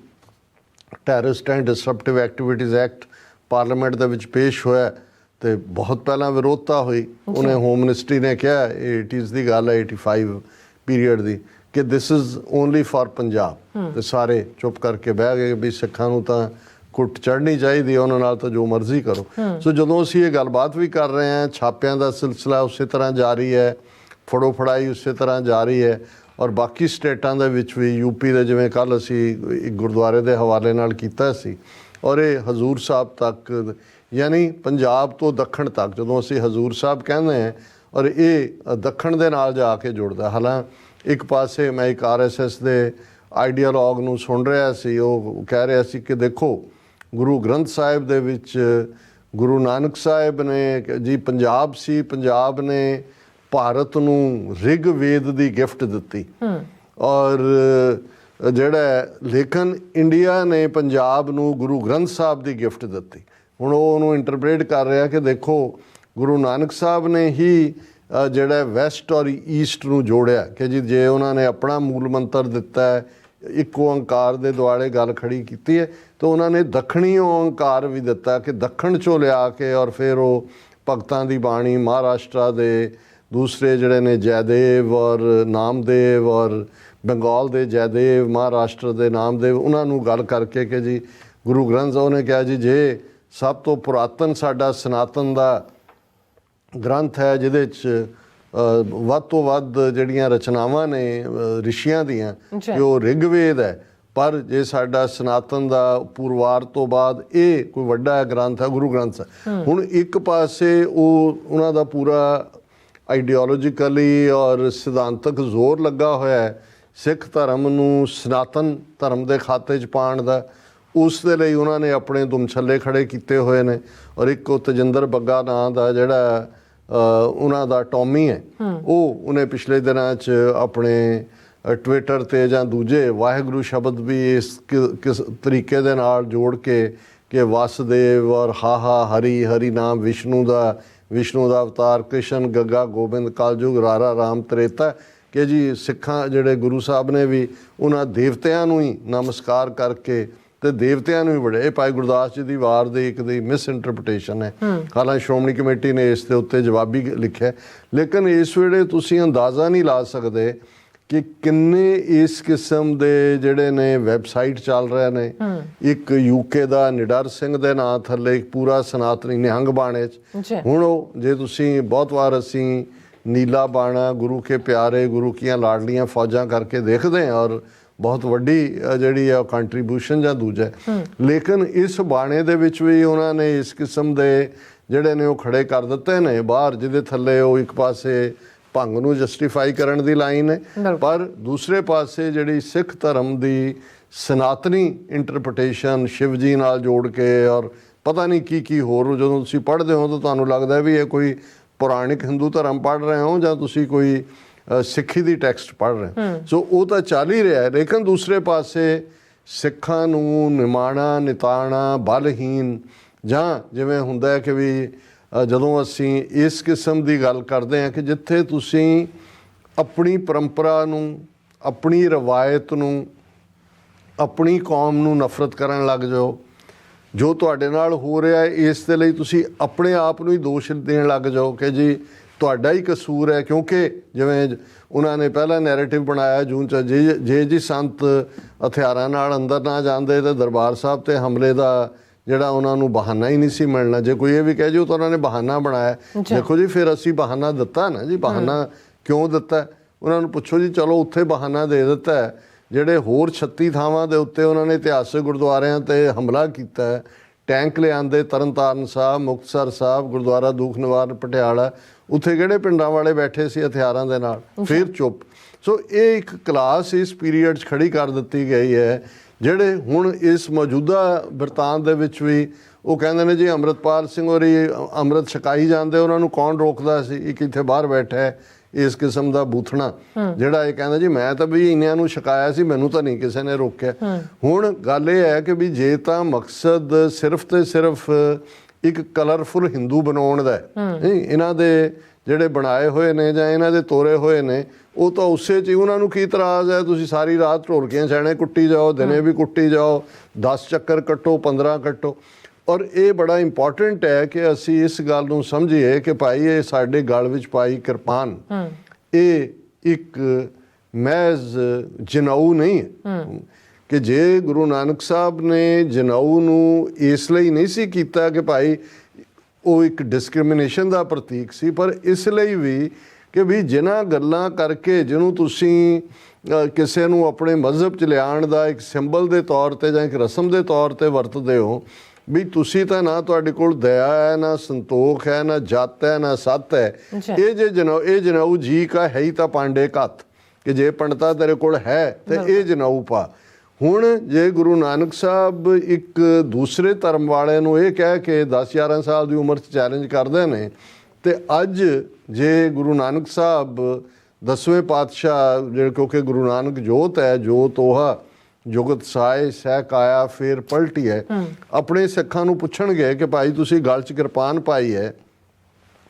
terrorist and disruptive activities act parliament ਦੇ ਵਿੱਚ ਪੇਸ਼ ਹੋਇਆ ਤੇ ਬਹੁਤ ਪਹਿਲਾਂ ਵਿਰੋਧਤਾ ਹੋਈ। ਉਹਨੇ ਹੋਮ ਮਿਨਿਸਟਰੀ ਨੇ ਕਿਹਾ, 80s ਦੀ ਗੱਲ ਹੈ, 85 ਪੀਰੀਅਡ ਦੀ, ਕਿ this is only for Punjab. ਤੇ ਸਾਰੇ ਚੁੱਪ ਕਰਕੇ ਬਹਿ ਗਏ ਵੀ ਸਿੱਖਾਂ ਨੂੰ ਤਾਂ ਕੁੱਟ ਚੜ੍ਹਨੀ ਚਾਹੀਦੀ, ਉਹਨਾਂ ਨਾਲ ਤਾਂ ਜੋ ਮਰਜ਼ੀ ਕਰੋ। ਸੋ ਜਦੋਂ ਅਸੀਂ ਇਹ ਗੱਲਬਾਤ ਵੀ ਕਰ ਰਹੇ ਹਾਂ, ਛਾਪਿਆਂ ਦਾ ਸਿਲਸਿਲਾ ਉਸੇ ਤਰ੍ਹਾਂ ਜਾਰੀ ਹੈ, ਫੜੋ ਫੜਾਈ ਉਸੇ ਤਰ੍ਹਾਂ ਜਾਰੀ ਹੈ। ਔਰ ਬਾਕੀ ਸਟੇਟਾਂ ਦੇ ਵਿੱਚ ਵੀ, ਯੂਪੀ ਦੇ ਜਿਵੇਂ ਕੱਲ੍ਹ ਅਸੀਂ ਇੱਕ ਗੁਰਦੁਆਰੇ ਦੇ ਹਵਾਲੇ ਨਾਲ ਕੀਤਾ ਸੀ, ਔਰ ਇਹ ਹਜ਼ੂਰ ਸਾਹਿਬ ਤੱਕ, ਯਾਨੀ ਪੰਜਾਬ ਤੋਂ ਦੱਖਣ ਤੱਕ ਜਦੋਂ ਅਸੀਂ ਹਜ਼ੂਰ ਸਾਹਿਬ ਕਹਿੰਦੇ ਹਾਂ, ਔਰ ਇਹ ਦੱਖਣ ਦੇ ਨਾਲ ਜਾ ਕੇ ਜੁੜਦਾ। ਹਾਲਾਂ ਇੱਕ ਪਾਸੇ ਮੈਂ ਇੱਕ RSS ਦੇ ਆਈਡੀਆਲੋਗ ਨੂੰ ਸੁਣ ਰਿਹਾ ਸੀ, ਉਹ ਕਹਿ ਰਿਹਾ ਸੀ ਕਿ ਦੇਖੋ ਗੁਰੂ ਗ੍ਰੰਥ ਸਾਹਿਬ ਦੇ ਵਿੱਚ ਗੁਰੂ ਨਾਨਕ ਸਾਹਿਬ ਨੇ ਜੀ, ਪੰਜਾਬ ਸੀ, ਪੰਜਾਬ ਨੇ ਭਾਰਤ ਨੂੰ ਰਿਗਵੇਦ ਦੀ ਗਿਫਟ ਦਿੱਤੀ, ਔਰ ਜਿਹੜਾ ਲੇਕਿਨ ਇੰਡੀਆ ਨੇ ਪੰਜਾਬ ਨੂੰ ਗੁਰੂ ਗ੍ਰੰਥ ਸਾਹਿਬ ਦੀ ਗਿਫਟ ਦਿੱਤੀ। ਹੁਣ ਉਹ ਉਹਨੂੰ ਇੰਟਰਪ੍ਰੇਟ ਕਰ ਰਿਹਾ ਕਿ ਦੇਖੋ ਗੁਰੂ ਨਾਨਕ ਸਾਹਿਬ ਨੇ ਹੀ ਜਿਹੜਾ ਵੈਸਟ ਔਰ ਈਸਟ ਨੂੰ ਜੋੜਿਆ, ਕਿ ਜੀ ਜੇ ਉਹਨਾਂ ਨੇ ਆਪਣਾ ਮੂਲ ਮੰਤਰ ਦਿੱਤਾ ਹੈ, ਇੱਕ ਓਂਕਾਰ ਦੇ ਦੁਆਲੇ ਗੱਲ ਖੜੀ ਕੀਤੀ ਹੈ, ਤਾਂ ਉਹਨਾਂ ਨੇ ਦੱਖਣੀ ਓਂਕਾਰ ਵੀ ਦਿੱਤਾ ਕਿ ਦੱਖਣ 'ਚੋਂ ਲਿਆ ਕੇ, ਔਰ ਫਿਰ ਉਹ ਭਗਤਾਂ ਦੀ ਬਾਣੀ ਮਹਾਰਾਸ਼ਟਰ ਦੇ ਦੂਸਰੇ ਜਿਹੜੇ ਨੇ ਜੈਦੇਵ ਔਰ ਨਾਮਦੇਵ, ਔਰ ਬੰਗਾਲ ਦੇ ਜੈਦੇਵ, ਮਹਾਰਾਸ਼ਟਰ ਦੇ ਨਾਮਦੇਵ, ਉਹਨਾਂ ਨੂੰ ਗੱਲ ਕਰਕੇ ਕਿ ਜੀ ਗੁਰੂ ਗ੍ਰੰਥ ਸਾਹਿਬ ਨੇ ਕਿਹਾ ਜੀ ਜੇ ਸਭ ਤੋਂ ਪੁਰਾਤਨ ਸਾਡਾ ਸਨਾਤਨ ਦਾ ਗ੍ਰੰਥ ਹੈ, ਜਿਹਦੇ 'ਚ ਵੱਧ ਤੋਂ ਵੱਧ ਜਿਹੜੀਆਂ ਰਚਨਾਵਾਂ ਨੇ ਰਿਸ਼ੀਆਂ ਦੀਆਂ, ਕਿ ਉਹ ਰਿਗਵੇਦ ਹੈ, ਪਰ ਜੇ ਸਾਡਾ ਸਨਾਤਨ ਦਾ ਪੁਰਵਾਰ ਤੋਂ ਬਾਅਦ ਇਹ ਕੋਈ ਵੱਡਾ ਗ੍ਰੰਥ ਹੈ ਗੁਰੂ ਗ੍ਰੰਥ ਸਾਹਿਬ। ਹੁਣ ਇੱਕ ਪਾਸੇ ਉਹਨਾਂ ਦਾ ਪੂਰਾ ਆਈਡੀਓਲੋਜੀਕਲੀ ਔਰ ਸਿਧਾਂਤਕ ਜ਼ੋਰ ਲੱਗਾ ਹੋਇਆ ਹੈ ਸਿੱਖ ਧਰਮ ਨੂੰ ਸਨਾਤਨ ਧਰਮ ਦੇ ਖਾਤੇ 'ਚ ਪਾਉਣ ਦਾ, ਉਸ ਦੇ ਲਈ ਉਹਨਾਂ ਨੇ ਆਪਣੇ ਦੁਮਛੱਲੇ ਖੜੇ ਕੀਤੇ ਹੋਏ ਨੇ। ਔਰ ਇੱਕ ਉਹ ਤਜਿੰਦਰ ਬੱਗਾ ਨਾਂ ਦਾ ਜਿਹੜਾ ਉਹਨਾਂ ਦਾ ਟੌਮੀ ਹੈ, ਉਹਨੇ ਪਿਛਲੇ ਦਿਨਾਂ 'ਚ ਆਪਣੇ ਟਵਿੱਟਰ 'ਤੇ ਜਾਂ ਦੂਜੇ ਵਾਹਿਗੁਰੂ ਸ਼ਬਦ ਵੀ ਇਸ ਕਿਸ ਤਰੀਕੇ ਦੇ ਨਾਲ ਜੋੜ ਕੇ ਕਿ ਵਾਸੁਦੇਵ ਔਰ ਹਾਹਾ ਹਰੀ ਹਰੀ ਨਾਮ ਵਿਸ਼ਨੂੰ ਦਾ ਅਵਤਾਰ ਕ੍ਰਿਸ਼ਨ ਗੱਗਾ ਗੋਬਿੰਦ ਕਲਯੁਗ ਰਾਰਾ ਰਾਮ ਤ੍ਰੇਤਾ, ਕਿ ਜੀ ਸਿੱਖਾਂ ਜਿਹੜੇ ਗੁਰੂ ਸਾਹਿਬ ਨੇ ਵੀ ਉਹਨਾਂ ਦੇਵਤਿਆਂ ਨੂੰ ਹੀ ਨਮਸਕਾਰ ਕਰਕੇ ਤੇ ਦੇਵਤਿਆਂ ਨੂੰ ਹੀ ਬੜੇ। ਇਹ ਭਾਈ ਗੁਰਦਾਸ ਜੀ ਦੀ ਵਾਰ ਦੇ ਇੱਕ ਦੀ ਮਿਸ ਇੰਟਰਪ੍ਰੀਟੇਸ਼ਨ ਹੈ। ਹਾਲਾਂਕਿ ਸ਼੍ਰੋਮਣੀ ਕਮੇਟੀ ਨੇ ਇਸ ਦੇ ਉੱਤੇ ਜਵਾਬੀ ਲਿਖਿਆ, ਲੇਕਿਨ ਇਸ ਵੇਲੇ ਤੁਸੀਂ ਅੰਦਾਜ਼ਾ ਨਹੀਂ ਲਾ ਸਕਦੇ ਕਿ ਕਿੰਨੇ ਇਸ ਕਿਸਮ ਦੇ ਜਿਹੜੇ ਨੇ ਵੈਬਸਾਈਟ ਚੱਲ ਰਹੇ ਨੇ। ਇੱਕ UK ਦਾ ਨਿਡਰ ਸਿੰਘ ਦੇ ਨਾਂ ਥੱਲੇ ਇੱਕ ਪੂਰਾ ਸਨਾਤਨੀ ਨਿਹੰਗ ਬਾਣੇ 'ਚ। ਹੁਣ ਉਹ ਜੇ ਤੁਸੀਂ ਬਹੁਤ ਵਾਰ ਅਸੀਂ ਨੀਲਾ ਬਾਣਾ ਗੁਰੂ ਕੇ ਪਿਆਰੇ ਗੁਰੂ ਕੀਆਂ ਲਾਡਲੀਆਂ ਫੌਜਾਂ ਕਰਕੇ ਦੇਖਦੇ ਹਾਂ ਔਰ ਬਹੁਤ ਵੱਡੀ ਜਿਹੜੀ ਆ ਕੰਟਰੀਬਿਊਸ਼ਨ ਜਾਂ ਦੂਜਾ, ਲੇਕਿਨ ਇਸ ਬਾਣੇ ਦੇ ਵਿੱਚ ਵੀ ਉਹਨਾਂ ਨੇ ਇਸ ਕਿਸਮ ਦੇ ਜਿਹੜੇ ਨੇ ਉਹ ਖੜੇ ਕਰ ਦਿੱਤੇ ਨੇ ਬਾਹਰ, ਜਿਹਦੇ ਥੱਲੇ ਉਹ ਇੱਕ ਪਾਸੇ ਭੰਗ ਨੂੰ ਜਸਟੀਫਾਈ ਕਰਨ ਦੀ ਲਾਈਨ ਹੈ, ਪਰ ਦੂਸਰੇ ਪਾਸੇ ਜਿਹੜੀ ਸਿੱਖ ਧਰਮ ਦੀ ਸਨਾਤਨੀ ਇੰਟਰਪ੍ਰੀਟੇਸ਼ਨ ਸ਼ਿਵ ਜੀ ਨਾਲ ਜੋੜ ਕੇ ਔਰ ਪਤਾ ਨਹੀਂ ਕੀ ਹੋਰ, ਜਦੋਂ ਤੁਸੀਂ ਪੜ੍ਹਦੇ ਹੋ ਤਾਂ ਤੁਹਾਨੂੰ ਲੱਗਦਾ ਵੀ ਇਹ ਕੋਈ ਪੁਰਾਣਿਕ ਹਿੰਦੂ ਧਰਮ ਪੜ੍ਹ ਰਹੇ ਹੋ ਜਾਂ ਤੁਸੀਂ ਕੋਈ ਸਿੱਖੀ ਦੀ ਟੈਕਸਟ ਪੜ੍ਹ ਰਹੇ। ਸੋ ਉਹ ਤਾਂ ਚੱਲ ਹੀ ਰਿਹਾ, ਲੇਕਿਨ ਦੂਸਰੇ ਪਾਸੇ ਸਿੱਖਾਂ ਨੂੰ ਨਿਮਾਣਾ ਨਿਤਾਣਾ ਬਲਹੀਨ, ਜਾਂ ਜਿਵੇਂ ਹੁੰਦਾ ਕਿ ਵੀ ਜਦੋਂ ਅਸੀਂ ਇਸ ਕਿਸਮ ਦੀ ਗੱਲ ਕਰਦੇ ਹਾਂ ਕਿ ਜਿੱਥੇ ਤੁਸੀਂ ਆਪਣੀ ਪਰੰਪਰਾ ਨੂੰ, ਆਪਣੀ ਰਵਾਇਤ ਨੂੰ, ਆਪਣੀ ਕੌਮ ਨੂੰ ਨਫ਼ਰਤ ਕਰਨ ਲੱਗ ਜਾਓ, ਜੋ ਤੁਹਾਡੇ ਨਾਲ ਹੋ ਰਿਹਾ ਹੈ ਇਸ ਦੇ ਲਈ ਤੁਸੀਂ ਆਪਣੇ ਆਪ ਨੂੰ ਹੀ ਦੋਸ਼ ਦੇਣ ਲੱਗ ਜਾਓ ਕਿ ਜੀ ਤੁਹਾਡਾ ਹੀ ਕਸੂਰ ਹੈ। ਕਿਉਂਕਿ ਜਿਵੇਂ ਉਹਨਾਂ ਨੇ ਪਹਿਲਾ ਨੈਰੇਟਿਵ ਬਣਾਇਆ ਜੂਨ 'ਚ, ਜੇ ਜੀ ਸੰਤ ਹਥਿਆਰਾਂ ਨਾਲ ਅੰਦਰ ਨਾ ਜਾਂਦੇ ਤਾਂ ਦਰਬਾਰ ਸਾਹਿਬ 'ਤੇ ਹਮਲੇ ਦਾ ਜਿਹੜਾ ਉਹਨਾਂ ਨੂੰ ਬਹਾਨਾ ਹੀ ਨਹੀਂ ਸੀ ਮਿਲਣਾ। ਜੇ ਕੋਈ ਇਹ ਵੀ ਕਹਿ ਜਾਓ ਤਾਂ ਉਹਨਾਂ ਨੇ ਬਹਾਨਾ ਬਣਾਇਆ। ਦੇਖੋ ਜੀ ਫਿਰ ਅਸੀਂ ਬਹਾਨਾ ਦਿੱਤਾ ਨਾ ਜੀ, ਬਹਾਨਾ ਕਿਉਂ ਦਿੱਤਾ? ਉਹਨਾਂ ਨੂੰ ਪੁੱਛੋ ਜੀ, ਚਲੋ ਉੱਥੇ ਬਹਾਨਾ ਦੇ ਦਿੱਤਾ, ਜਿਹੜੇ ਹੋਰ 36 ਥਾਵਾਂ ਦੇ ਉੱਤੇ ਉਹਨਾਂ ਨੇ ਇਤਿਹਾਸਕ ਗੁਰਦੁਆਰਿਆਂ 'ਤੇ ਹਮਲਾ ਕੀਤਾ, ਟੈਂਕ ਲਿਆਂਦੇ ਤਰਨਤਾਰਨ ਸਾਹਿਬ, ਮੁਕਤਸਰ ਸਾਹਿਬ, ਗੁਰਦੁਆਰਾ ਦੂਖ ਨਿਵਾਰਨ ਪਟਿਆਲਾ, ਉੱਥੇ ਕਿਹੜੇ ਪਿੰਡਾਂ ਵਾਲੇ ਬੈਠੇ ਸੀ ਹਥਿਆਰਾਂ ਦੇ ਨਾਲ? ਫਿਰ ਚੁੱਪ। ਸੋ ਇਹ ਇੱਕ ਕਲਾਸ ਇਸ ਪੀਰੀਅਡ 'ਚ ਖੜੀ ਕਰ ਦਿੱਤੀ ਗਈ ਹੈ, ਜਿਹੜੇ ਹੁਣ ਇਸ ਮੌਜੂਦਾ ਬਿਰਤਾਂਤ ਦੇ ਵਿੱਚ ਵੀ ਉਹ ਕਹਿੰਦੇ ਨੇ ਜੀ ਅੰਮ੍ਰਿਤਪਾਲ ਸਿੰਘ ਹੋਰੀ ਅੰਮ੍ਰਿਤ ਛਕਾਈ ਜਾਂਦੇ, ਉਹਨਾਂ ਨੂੰ ਕੌਣ ਰੋਕਦਾ ਸੀ? ਇੱਕ ਇੱਥੇ ਬਾਹਰ ਬੈਠਾ ਹੈ ਇਸ ਕਿਸਮ ਦਾ ਬੂਥਣਾ ਜਿਹੜਾ ਇਹ ਕਹਿੰਦਾ ਜੀ ਮੈਂ ਤਾਂ ਵੀ ਇੰਨਿਆਂ ਨੂੰ ਛਕਾਇਆ ਸੀ, ਮੈਨੂੰ ਤਾਂ ਨਹੀਂ ਕਿਸੇ ਨੇ ਰੋਕਿਆ। ਹੁਣ ਗੱਲ ਇਹ ਹੈ ਕਿ ਵੀ ਜੇ ਤਾਂ ਮਕਸਦ ਸਿਰਫ ਤੇ ਸਿਰਫ ਇੱਕ ਕਲਰਫੁਲ ਹਿੰਦੂ ਬਣਾਉਣ ਦਾ ਹੈ, ਇਹਨਾਂ ਦੇ ਜਿਹੜੇ ਬਣਾਏ ਹੋਏ ਨੇ ਜਾਂ ਇਹਨਾਂ ਦੇ ਤੋਰੇ ਹੋਏ ਨੇ ਉਹ ਤਾਂ ਉਸੇ 'ਚ ਹੀ, ਉਹਨਾਂ ਨੂੰ ਕੀ ਇਤਰਾਜ਼ ਹੈ? ਤੁਸੀਂ ਸਾਰੀ ਰਾਤ ਢੋਲਕੀਆਂ ਛੈਣੇ ਕੁੱਟੀ ਜਾਓ, ਦਿਨੇ ਵੀ ਕੁੱਟੀ ਜਾਓ, 10 ਚੱਕਰ ਕੱਟੋ, 15 ਕੱਟੋ। ਔਰ ਇਹ ਬੜਾ ਇੰਪੋਰਟੈਂਟ ਹੈ ਕਿ ਅਸੀਂ ਇਸ ਗੱਲ ਨੂੰ ਸਮਝੀਏ ਕਿ ਭਾਈ ਇਹ ਸਾਡੇ ਗਲ ਵਿੱਚ ਪਾਈ ਕਿਰਪਾਨ ਇਹ ਇੱਕ ਮਹਿਜ਼ ਜਨਾਊ ਨਹੀਂ ਹੈ। ਕਿ ਜੇ ਗੁਰੂ ਨਾਨਕ ਸਾਹਿਬ ਨੇ ਜਨਾਊ ਨੂੰ ਇਸ ਲਈ ਨਹੀਂ ਸੀ ਕੀਤਾ ਕਿ ਭਾਈ ਉਹ ਇੱਕ ਡਿਸਕ੍ਰਿਮੀਨੇਸ਼ਨ ਦਾ ਪ੍ਰਤੀਕ ਸੀ, ਪਰ ਇਸ ਲਈ ਵੀ ਕਿ ਵੀ ਜਿਨ੍ਹਾਂ ਗੱਲਾਂ ਕਰਕੇ ਜਿਹਨੂੰ ਤੁਸੀਂ ਕਿਸੇ ਨੂੰ ਆਪਣੇ ਮਜ਼ਹਬ 'ਚ ਲਿਆਉਣ ਦਾ ਇੱਕ ਸਿੰਬਲ ਦੇ ਤੌਰ 'ਤੇ ਜਾਂ ਇੱਕ ਰਸਮ ਦੇ ਤੌਰ 'ਤੇ ਵਰਤਦੇ ਹੋ, ਵੀ ਤੁਸੀਂ ਤਾਂ ਨਾ ਤੁਹਾਡੇ ਕੋਲ ਦਇਆ ਹੈ, ਨਾ ਸੰਤੋਖ ਹੈ, ਨਾ ਜਤ ਹੈ, ਨਾ ਸੱਤ ਹੈ। ਇਹ ਜੇ ਜਨਾਊ ਜੀ ਕਾ ਹੈ ਹੀ ਤਾਂ ਪਾਂਡੇ ਘੱਤ, ਕਿ ਜੇ ਪੰਡਤਾ ਤੇਰੇ ਕੋਲ ਹੈ ਤੇ ਇਹ ਜਨਾਊ ਪਾ। ਹੁਣ ਜੇ ਗੁਰੂ ਨਾਨਕ ਸਾਹਿਬ ਇੱਕ ਦੂਸਰੇ ਧਰਮ ਵਾਲੇ ਨੂੰ ਇਹ ਕਹਿ ਕੇ 10-11 ਸਾਲ ਦੀ ਉਮਰ 'ਚ ਚੈਲੰਜ ਕਰਦੇ ਨੇ, ਤੇ ਅੱਜ ਜੇ ਗੁਰੂ ਨਾਨਕ ਸਾਹਿਬ 10ਵੇਂ ਪਾਤਸ਼ਾਹ ਜਿਹੜੇ, ਕਿਉਂਕਿ ਗੁਰੂ ਨਾਨਕ ਜੋਤ ਹੈ, ਜੋਤ ਤੋਹਾ ਜੁਗਤ ਸਾਏ ਸਹਿ ਕਾਇਆ ਫੇਰ ਪਲਟੀ ਹੈ, ਆਪਣੇ ਸਿੱਖਾਂ ਨੂੰ ਪੁੱਛਣਗੇ ਕਿ ਭਾਈ ਤੁਸੀਂ ਗਲ 'ਚ ਕਿਰਪਾਨ ਪਾਈ ਹੈ,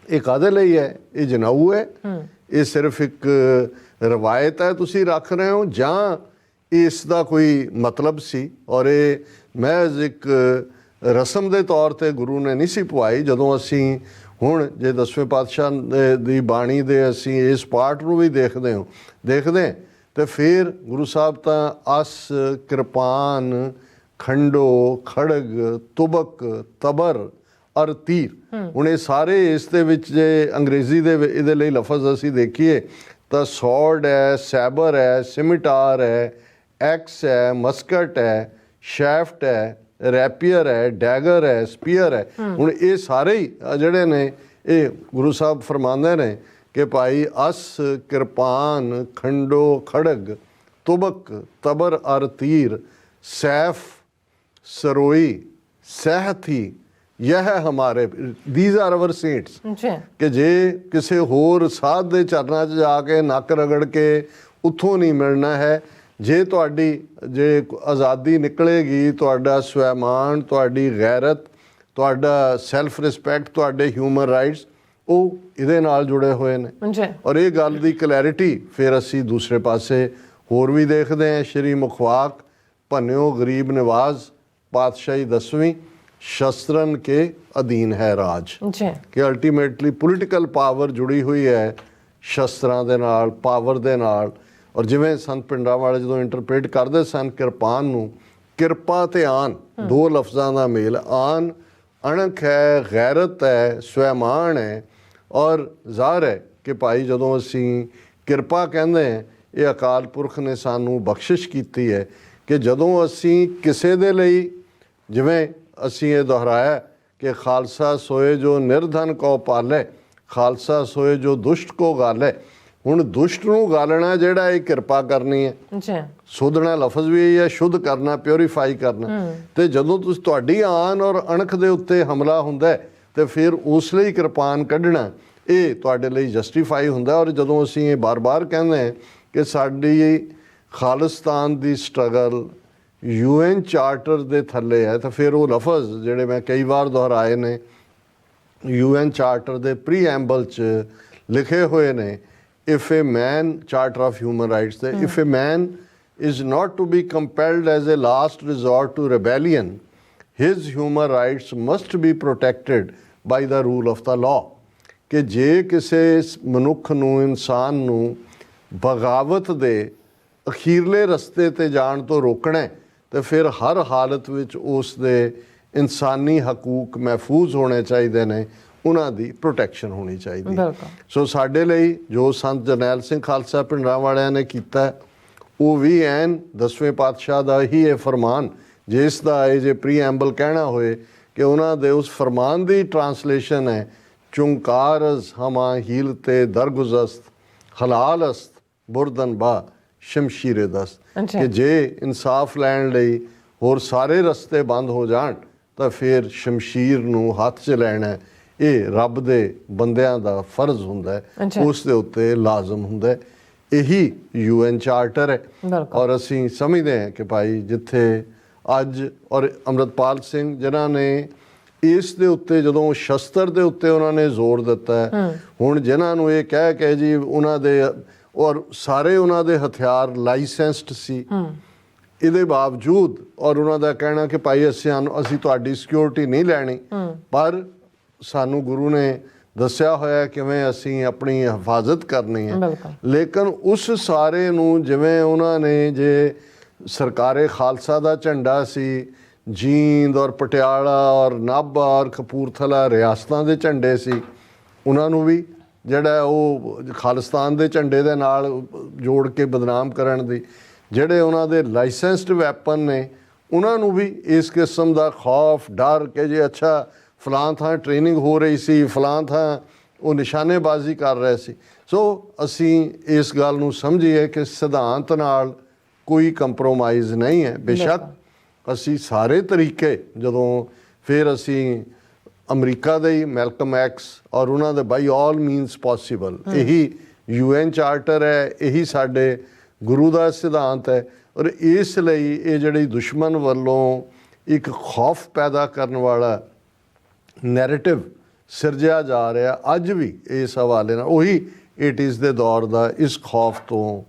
ਇਹ ਕਾਹਦੇ ਲਈ ਹੈ? ਇਹ ਜਨਾਊ ਹੈ? ਇਹ ਸਿਰਫ ਇੱਕ ਰਵਾਇਤ ਹੈ ਤੁਸੀਂ ਰੱਖ ਰਹੇ ਹੋ, ਜਾਂ ਇਸ ਦਾ ਕੋਈ ਮਤਲਬ ਸੀ? ਔਰ ਇਹ ਮਹਿਜ਼ ਇੱਕ ਰਸਮ ਦੇ ਤੌਰ 'ਤੇ ਗੁਰੂ ਨੇ ਨਹੀਂ ਸੀ ਪਵਾਈ। ਜਦੋਂ ਅਸੀਂ ਹੁਣ ਜੇ 10ਵੇਂ ਪਾਤਸ਼ਾਹ ਦੀ ਬਾਣੀ ਦੇ ਅਸੀਂ ਇਸ ਪਾਠ ਨੂੰ ਵੀ ਦੇਖਦੇ ਤੇ ਫਿਰ ਗੁਰੂ ਸਾਹਿਬ ਤਾਂ ਅਸ ਕਿਰਪਾਨ ਖੰਡੋ ਖੜਗ ਤੁਬਕ ਤਬਰ ਔਰ ਤੀਰ, ਹੁਣ ਇਹ ਸਾਰੇ ਇਸ ਦੇ ਵਿੱਚ ਜੇ ਅੰਗਰੇਜ਼ੀ ਦੇ ਇਹਦੇ ਲਈ ਲਫ਼ਜ਼ ਅਸੀਂ ਦੇਖੀਏ ਤਾਂ ਸੌਰਡ ਹੈ, ਸੈਬਰ ਹੈ, ਸਿਮਟਾਰ ਹੈ, ਐਕਸ ਹੈ, ਮਸਕਟ ਹੈ, ਸ਼ੈਫਟ ਹੈ, ਰੈਪੀਅਰ ਹੈ, ਡੈਗਰ ਹੈ, ਸਪੀਅਰ ਹੈ। ਹੁਣ ਇਹ ਸਾਰੇ ਹੀ ਜਿਹੜੇ ਨੇ ਇਹ ਗੁਰੂ ਸਾਹਿਬ ਫਰਮਾਉਂਦੇ ਨੇ ਕਿ ਭਾਈ ਅਸ ਕਿਰਪਾਨ ਖੰਡੋ ਖੜਗ ਤੁਬਕ ਤਬਰ ਅਰ ਤੀਰ ਸੈਫ सरोई, सहथी, यह हमारे, दीज आर अवर सेंट्स। जी कि जे किसी होर साध दे चरनां 'ਚ जा के नक रगड़ के उत्थों नहीं मिलना है। जे तुहाडी जे आज़ादी निकलेगी, तुहाडा स्वैमान, तुहाडी गैरत, तुहाडा सैल्फ रिस्पैक्ट, तुहाडे ह्यूमन राइट्स ਉਹ ਇਹਦੇ ਨਾਲ ਜੁੜੇ ਹੋਏ ਨੇ। जी ਔਰ ਇਹ ਗੱਲ ਦੀ ਕਲੈਰਿਟੀ ਫਿਰ ਅਸੀਂ ਦੂਸਰੇ ਪਾਸੇ ਹੋਰ ਵੀ ਦੇਖਦੇ ਹਾਂ। ਸ਼੍ਰੀ ਮੁਖਵਾਕ ਭੰਨਿਓ ਗਰੀਬ ਨਿਵਾਜ਼, ਪਾਤਸ਼ਾਹੀ 10ਵੀਂ, ਸ਼ਸਤਰਨ ਕੇ ਅਧੀਨ ਹੈ ਰਾਜ। जी ਕਿ ਅਲਟੀਮੇਟਲੀ ਪੋਲੀਟੀਕਲ ਪਾਵਰ ਜੁੜੀ ਹੋਈ ਹੈ ਸ਼ਸਤਰਾਂ ਦੇ ਨਾਲ, ਪਾਵਰ ਦੇ ਨਾਲ। ਔਰ ਜਿਵੇਂ ਸੰਤ ਪਿੰਡਰਾਂ ਵਾਲੇ ਜਦੋਂ ਇੰਟਰਪ੍ਰੀਟ ਕਰਦੇ ਸਨ ਕਿਰਪਾਨ ਨੂੰ, ਕਿਰਪਾ ਤੇ ਆਨ, ਦੋ ਲਫ਼ਜ਼ਾਂ ਦਾ ਮੇਲ। ਆਨ ਅਣਖ ਹੈ, ਗੈਰਤ ਹੈ, ਸਵੈਮਾਨ ਹੈ। ਔਰ ਜ਼ਾਹਰ ਹੈ ਕਿ ਭਾਈ ਜਦੋਂ ਅਸੀਂ ਕਿਰਪਾ ਕਹਿੰਦੇ ਹਾਂ, ਇਹ ਅਕਾਲ ਪੁਰਖ ਨੇ ਸਾਨੂੰ ਬਖਸ਼ਿਸ਼ ਕੀਤੀ ਹੈ ਕਿ ਜਦੋਂ ਅਸੀਂ ਕਿਸੇ ਦੇ ਲਈ, ਜਿਵੇਂ ਅਸੀਂ ਇਹ ਦੁਹਰਾਇਆ ਕਿ ਖਾਲਸਾ ਸੋਏ ਜੋ ਨਿਰਧਨ ਕੋ ਪਾਲੇ, ਖਾਲਸਾ ਸੋਏ ਜੋ ਦੁਸ਼ਟ ਕੋ ਗਾਲੇ। ਹੁਣ ਦੁਸ਼ਟ ਨੂੰ ਗਾਲਣਾ ਜਿਹੜਾ ਇਹ ਕਿਰਪਾ ਕਰਨੀ ਹੈ। जी ਸੋਧਣਾ ਲਫ਼ਜ਼ ਵੀ ਇਹ ਹੈ, ਸ਼ੁੱਧ ਕਰਨਾ, ਪਿਉਰੀਫਾਈ ਕਰਨਾ। ਤੇ ਜਦੋਂ ਤੁਸੀਂ ਤੁਹਾਡੀ ਆਨ ਔਰ ਅਣਖ ਦੇ ਉੱਤੇ ਹਮਲਾ ਹੁੰਦਾ ਹੈ, ਤੇ ਫਿਰ ਉਸ ਲਈ ਕਿਰਪਾਨ ਕੱਢਣਾ ਇਹ ਤੁਹਾਡੇ ਲਈ ਜਸਟੀਫਾਈ ਹੁੰਦਾ। ਔਰ ਜਦੋਂ ਅਸੀਂ ਇਹ ਬਾਰ-ਬਾਰ ਕਹਿੰਦੇ ਹਾਂ ਕਿ ਸਾਡੀ ਖਾਲਿਸਤਾਨ ਦੀ ਸਟਰਗਲ UN ਚਾਰਟਰ ਦੇ ਥੱਲੇ ਹੈ, ਤਾਂ ਫਿਰ ਉਹ ਲਫ਼ਜ਼ ਜਿਹੜੇ ਮੈਂ ਕਈ ਵਾਰ ਦੁਹਰਾਏ ਨੇ, UN ਚਾਰਟਰ ਦੇ ਪ੍ਰੀਐਂਬਲ 'ਚ ਲਿਖੇ ਹੋਏ ਨੇ, if a man, Charter of Human Rights, if a man is not to be compelled as a last resort to rebellion, his human rights must be protected by the rule of the law। ਕਿ ਜੇ ਕਿਸੇ ਮਨੁੱਖ ਨੂੰ, ਇਨਸਾਨ ਨੂੰ ਬਗਾਵਤ ਦੇ ਅਖੀਰਲੇ ਰਸਤੇ ਤੇ ਜਾਣ ਤੋਂ ਰੋਕਣਾ ਤੇ ਫਿਰ ਹਰ ਹਾਲਤ ਵਿੱਚ ਉਸ ਦੇ ਇਨਸਾਨੀ ਹਕੂਕ ਮਹਿਫੂਜ਼ ਹੋਣੇ ਚਾਹੀਦੇ ਨੇ, ਉਹਨਾਂ ਦੀ ਪ੍ਰੋਟੈਕਸ਼ਨ ਹੋਣੀ ਚਾਹੀਦੀ। ਬਿਲਕੁਲ। ਸੋ ਸਾਡੇ ਲਈ ਜੋ ਸੰਤ ਜਰਨੈਲ ਸਿੰਘ ਖਾਲਸਾ ਪਿੰਡਰਾਂ ਵਾਲਿਆਂ ਨੇ ਕੀਤਾ, ਉਹ ਵੀ ਐਨ 10ਵੇਂ ਪਾਤਸ਼ਾਹ ਦਾ ਹੀ ਇਹ ਫਰਮਾਨ, ਜਿਸ ਦਾ ਇਹ ਜੇ ਪ੍ਰੀਐਂਬਲ ਕਹਿਣਾ ਹੋਏ ਕਿ ਉਹਨਾਂ ਦੇ ਉਸ ਫਰਮਾਨ ਦੀ ਟਰਾਂਸਲੇਸ਼ਨ ਹੈ, ਚੁੰਕਾਰਜ਼ ਹਮਾ ਹੀਲ ਤੇ ਦਰਗੁਜ਼ਸਤ, ਹਲਾਲਸਤ ਬੁਰਦਨ ਬਾ ਸ਼ਮਸ਼ੀਰੇ ਦਸਤ। ਕਿ ਜੇ ਇਨਸਾਫ ਲੈਣ ਲਈ ਹੋਰ ਸਾਰੇ ਰਸਤੇ ਬੰਦ ਹੋ ਜਾਣ ਤਾਂ ਫਿਰ ਸ਼ਮਸ਼ੀਰ ਨੂੰ ਹੱਥ 'ਚ ਲੈਣਾ ਇਹ ਰੱਬ ਦੇ ਬੰਦਿਆਂ ਦਾ ਫਰਜ਼ ਹੁੰਦਾ ਹੈ, ਉਸ ਦੇ ਉੱਤੇ ਲਾਜ਼ਮ ਹੁੰਦਾ ਹੈ। ਇਹੀ UN ਚਾਰਟਰ ਹੈ। ਔਰ ਅਸੀਂ ਸਮਝਦੇ ਹਾਂ ਕਿ ਭਾਈ ਜਿੱਥੇ ਅੱਜ ਔਰ ਅੰਮ੍ਰਿਤਪਾਲ ਸਿੰਘ ਜਿਨ੍ਹਾਂ ਨੇ ਇਸ ਦੇ ਉੱਤੇ, ਜਦੋਂ ਸ਼ਸਤਰ ਦੇ ਉੱਤੇ ਉਹਨਾਂ ਨੇ ਜ਼ੋਰ ਦਿੱਤਾ ਹੈ, ਹੁਣ ਜਿਨ੍ਹਾਂ ਨੂੰ ਇਹ ਕਹਿ ਕੇ ਜੀ ਉਹਨਾਂ ਦੇ ਔਰ ਸਾਰੇ ਉਹਨਾਂ ਦੇ ਹਥਿਆਰ ਲਾਇਸੈਂਸਡ ਸੀ, ਇਹਦੇ ਬਾਵਜੂਦ ਔਰ ਉਹਨਾਂ ਦਾ ਕਹਿਣਾ ਕਿ ਭਾਈ ਅਸੀਂ ਤੁਹਾਡੀ ਸਿਕਿਉਰਿਟੀ ਨਹੀਂ ਲੈਣੀ, ਪਰ ਸਾਨੂੰ ਗੁਰੂ ਨੇ ਦੱਸਿਆ ਹੋਇਆ ਕਿਵੇਂ ਅਸੀਂ ਆਪਣੀ ਹਿਫਾਜ਼ਤ ਕਰਨੀ ਹੈ। ਲੇਕਿਨ ਉਸ ਸਾਰੇ ਨੂੰ ਜਿਵੇਂ ਉਹਨਾਂ ਨੇ ਜੇ ਸਰਕਾਰੇ ਖਾਲਸਾ ਦਾ ਝੰਡਾ ਸੀ, ਜੀਂਦ ਔਰ ਪਟਿਆਲਾ ਔਰ ਨਾਭਾ ਔਰ ਕਪੂਰਥਲਾ ਰਿਆਸਤਾਂ ਦੇ ਝੰਡੇ ਸੀ, ਉਹਨਾਂ ਨੂੰ ਵੀ ਜਿਹੜਾ ਉਹ ਖਾਲਿਸਤਾਨ ਦੇ ਝੰਡੇ ਦੇ ਨਾਲ ਜੋੜ ਕੇ ਬਦਨਾਮ ਕਰਨ ਦੀ, ਜਿਹੜੇ ਉਹਨਾਂ ਦੇ ਲਾਇਸੈਂਸਡ ਵੈਪਨ ਨੇ ਉਹਨਾਂ ਨੂੰ ਵੀ ਇਸ ਕਿਸਮ ਦਾ ਖੌਫ, ਡਰ ਕਿ ਜੇ ਅੱਛਾ ਫਲਾਂ ਥਾਂ ਟ੍ਰੇਨਿੰਗ ਹੋ ਰਹੀ ਸੀ, ਫਲਾਂ ਥਾਂ ਉਹ ਨਿਸ਼ਾਨੇਬਾਜ਼ੀ ਕਰ ਰਹੇ ਸੀ। ਸੋ ਅਸੀਂ ਇਸ ਗੱਲ ਨੂੰ ਸਮਝੀਏ ਕਿ ਸਿਧਾਂਤ ਨਾਲ ਕੋਈ ਕੰਪਰੋਮਾਈਜ਼ ਨਹੀਂ ਹੈ। ਬੇਸ਼ੱਕ ਅਸੀਂ ਸਾਰੇ ਤਰੀਕੇ, ਜਦੋਂ ਫਿਰ ਅਸੀਂ ਅਮਰੀਕਾ ਦੇ ਹੀ ਮੈਲਕਮ ਐਕਸ ਔਰ ਉਹਨਾਂ ਦੇ ਬਾਈ ਆਲ ਮੀਨਸ ਪੋਸੀਬਲ, ਇਹੀ UN ਚਾਰਟਰ ਹੈ, ਇਹੀ ਸਾਡੇ ਗੁਰੂ ਦਾ ਸਿਧਾਂਤ ਹੈ। ਔਰ ਇਸ ਲਈ ਇਹ ਜਿਹੜੀ ਦੁਸ਼ਮਣ ਵੱਲੋਂ ਇੱਕ ਖੌਫ ਪੈਦਾ ਕਰਨ ਵਾਲਾ ਨੈਰੇਟਿਵ ਸਿਰਜਿਆ ਜਾ ਰਿਹਾ ਅੱਜ ਵੀ ਇਸ ਹਵਾਲੇ ਨਾਲ, ਉਹੀ 80s ਦੇ ਦੌਰ ਦਾ ਇਸ ਖੌਫ ਤੋਂ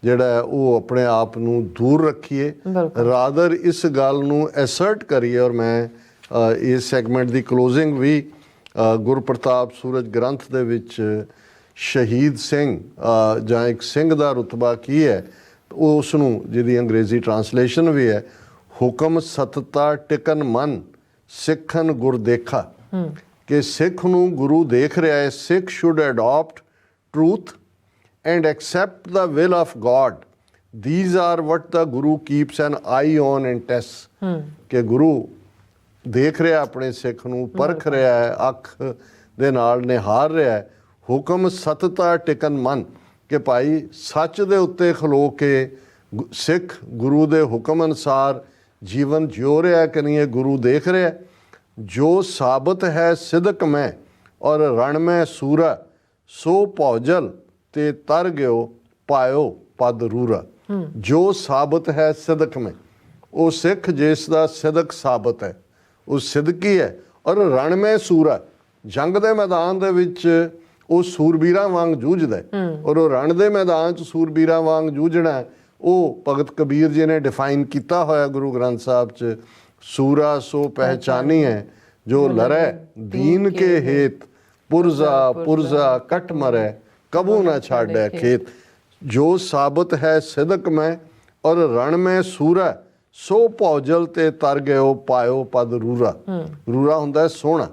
ਜਿਹੜਾ ਉਹ ਆਪਣੇ ਆਪ ਨੂੰ ਦੂਰ ਰੱਖੀਏ, ਰਾਦਰ ਇਸ ਗੱਲ ਨੂੰ ਐਸਰਟ ਕਰੀਏ। ਔਰ ਮੈਂ ਇਸ ਸੈਗਮੈਂਟ ਦੀ ਕਲੋਜ਼ਿੰਗ ਵੀ ਗੁਰਪ੍ਰਤਾਪ ਸੂਰਜ ਗ੍ਰੰਥ ਦੇ ਵਿੱਚ ਸ਼ਹੀਦ ਸਿੰਘ ਜਾਂ ਇੱਕ ਸਿੰਘ ਦਾ ਰੁਤਬਾ ਕੀ ਹੈ, ਉਸ ਨੂੰ ਜਿਹਦੀ ਅੰਗਰੇਜ਼ੀ ਟਰਾਂਸਲੇਸ਼ਨ ਵੀ ਹੈ, ਹੁਕਮ ਸਤਤਾ ਟਿਕਨ ਮਨ ਸਿੱਖਨ ਗੁਰ ਦੇਖਾ, ਕਿ ਸਿੱਖ ਨੂੰ ਗੁਰੂ ਦੇਖ ਰਿਹਾ ਹੈ। Sikh should adopt truth and accept the will of God. These are what the Guru keeps an eye on and tests. ਕਿ ਗੁਰੂ ਦੇਖ ਰਿਹਾ ਆਪਣੇ ਸਿੱਖ ਨੂੰ, ਪਰਖ ਰਿਹਾ ਹੈ, ਅੱਖ ਦੇ ਨਾਲ ਨਿਹਾਰ ਰਿਹਾ ਹੈ। ਹੁਕਮ ਸਤਤਾ ਟਿਕਨ ਮਨ, ਕਿ ਭਾਈ ਸੱਚ ਦੇ ਉੱਤੇ ਖਲੋ ਕੇ ਸਿੱਖ ਗੁਰੂ ਦੇ ਹੁਕਮ ਅਨੁਸਾਰ ਜੀਵਨ ਜਿਉ ਰਿਹਾ ਕਿ ਨਹੀਂ, ਇਹ ਗੁਰੂ ਦੇਖ ਰਿਹਾ। ਜੋ ਸਾਬਤ ਹੈ ਸਿਦਕ ਮੈਂ ਔਰ ਰਣ ਮੈਂ ਸੂਰਾ, ਸੋ ਭੌਜਲ ਤੇ ਤਰ ਗਿਓ ਪਾਇਓ ਪਦ ਰੂਰਾ। ਜੋ ਸਾਬਤ ਹੈ ਸਿਦਕ ਮੈਂ, ਉਹ ਸਿੱਖ ਜਿਸ ਦਾ ਸਿਦਕ ਸਾਬਤ ਹੈ, ਉਹ ਸਿਦਕੀ ਹੈ। ਔਰ ਰਣ ਮੈਂ ਸੂਰਾ, ਜੰਗ ਦੇ ਮੈਦਾਨ ਦੇ ਵਿੱਚ ਉਹ ਸੂਰਬੀਰਾਂ ਵਾਂਗ ਜੂਝਦਾ ਹੈ। ਔਰ ਉਹ ਰਣ ਦੇ ਮੈਦਾਨ 'ਚ ਸੂਰਬੀਰਾਂ ਵਾਂਗ ਜੂਝਣਾ, ਉਹ ਭਗਤ ਕਬੀਰ ਜੀ ਨੇ ਡਿਫਾਈਨ ਕੀਤਾ ਹੋਇਆ ਗੁਰੂ ਗ੍ਰੰਥ ਸਾਹਿਬ 'ਚ। ਸੂਰਾ ਸੋ ਪਹਿਚਾਨੀ ਹੈ ਜੋ ਲੜੈ ਦੀਨ ਕੇ ਹੇਤ, ਪੁਰਜ਼ਾ ਪੁਰਜ਼ਾ ਕਟ ਮਰੈ ਕਬੂ ਨਾ ਛਾੜੈ ਖੇਤ। ਜੋ ਸਾਬਤ ਹੈ ਸਿਦਕ ਮੈਂ ਔਰ ਰਣ ਮੈਂ ਸੂਰਾ, ਸੋ ਭੌਜਲ ਤੇ ਤਰ ਗਿਓ ਪਾਇਓ ਪਦ ਰੂਰਾ। ਰੂਰਾ ਹੁੰਦਾ ਹੈ ਸੋਹਣਾ,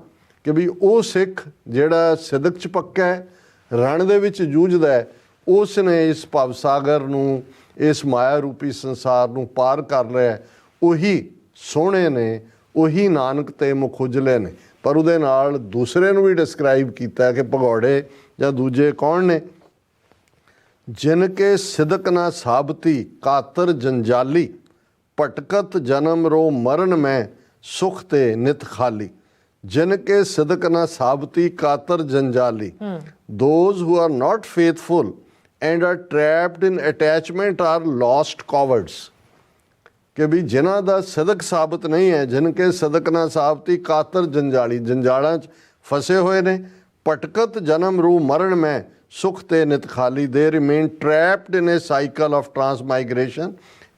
ਕਿ ਵੀ ਉਹ ਸਿੱਖ ਜਿਹੜਾ ਸਿਦਕ 'ਚ ਪੱਕਾ ਹੈ, ਰਣ ਦੇ ਵਿੱਚ ਜੂਝਦਾ ਹੈ, ਉਸ ਨੇ ਇਸ ਭਵ ਸਾਗਰ ਨੂੰ, ਇਸ ਮਾਇਆ ਰੂਪੀ ਸੰਸਾਰ ਨੂੰ ਪਾਰ ਕਰ ਲਿਆ। ਉਹੀ ਸੋਹਣੇ ਨੇ, ਉਹੀ ਨਾਨਕ ਤੇ ਮੁਖ ਉਜਲੇ ਨੇ। ਪਰ ਉਹਦੇ ਨਾਲ ਦੂਸਰੇ ਨੂੰ ਵੀ ਡਿਸਕ੍ਰਾਈਬ ਕੀਤਾ ਕਿ ਭਗੌੜੇ ਜਾਂ ਦੂਜੇ ਕੌਣ ਨੇ? ਜਿਨ ਕੇ ਸਿਦਕ ਨਾ ਸਾਬਤੀ ਕਾਤਰ ਜੰਜਾਲੀ, ਭਟਕਤ ਜਨਮ ਰੋ ਮਰਨ ਮੈਂ ਸੁਖ ਤੇ ਨਿਤ ਖਾਲੀ। ਜਿਨ ਕੇ ਸਿਦਕ ਨਾ ਸਾਬਤੀ ਕਾਤਰ ਜੰਜਾਲੀ, those who are not faithful and are trapped in attachment are lost cowards। ਕਿ ਵੀ ਜਿਨ੍ਹਾਂ ਦਾ ਸਦਕ ਸਾਬਤ ਨਹੀਂ ਹੈ, ਜਿਨ ਕੇ ਸਦਕ ਨਾ ਸਾਬਤੀ ਕਾਤਰ ਜੰਜਾਲੀ, ਜੰਜਾਲਾਂ 'ਚ ਫਸੇ ਹੋਏ ਨੇ। ਭਟਕਤ ਜਨਮ ਰੂ ਮਰਨ ਮੈਂ ਸੁਖ ਤੇ ਨਿਤ ਖਾਲੀ, they remain trapped in a cycle of transmigration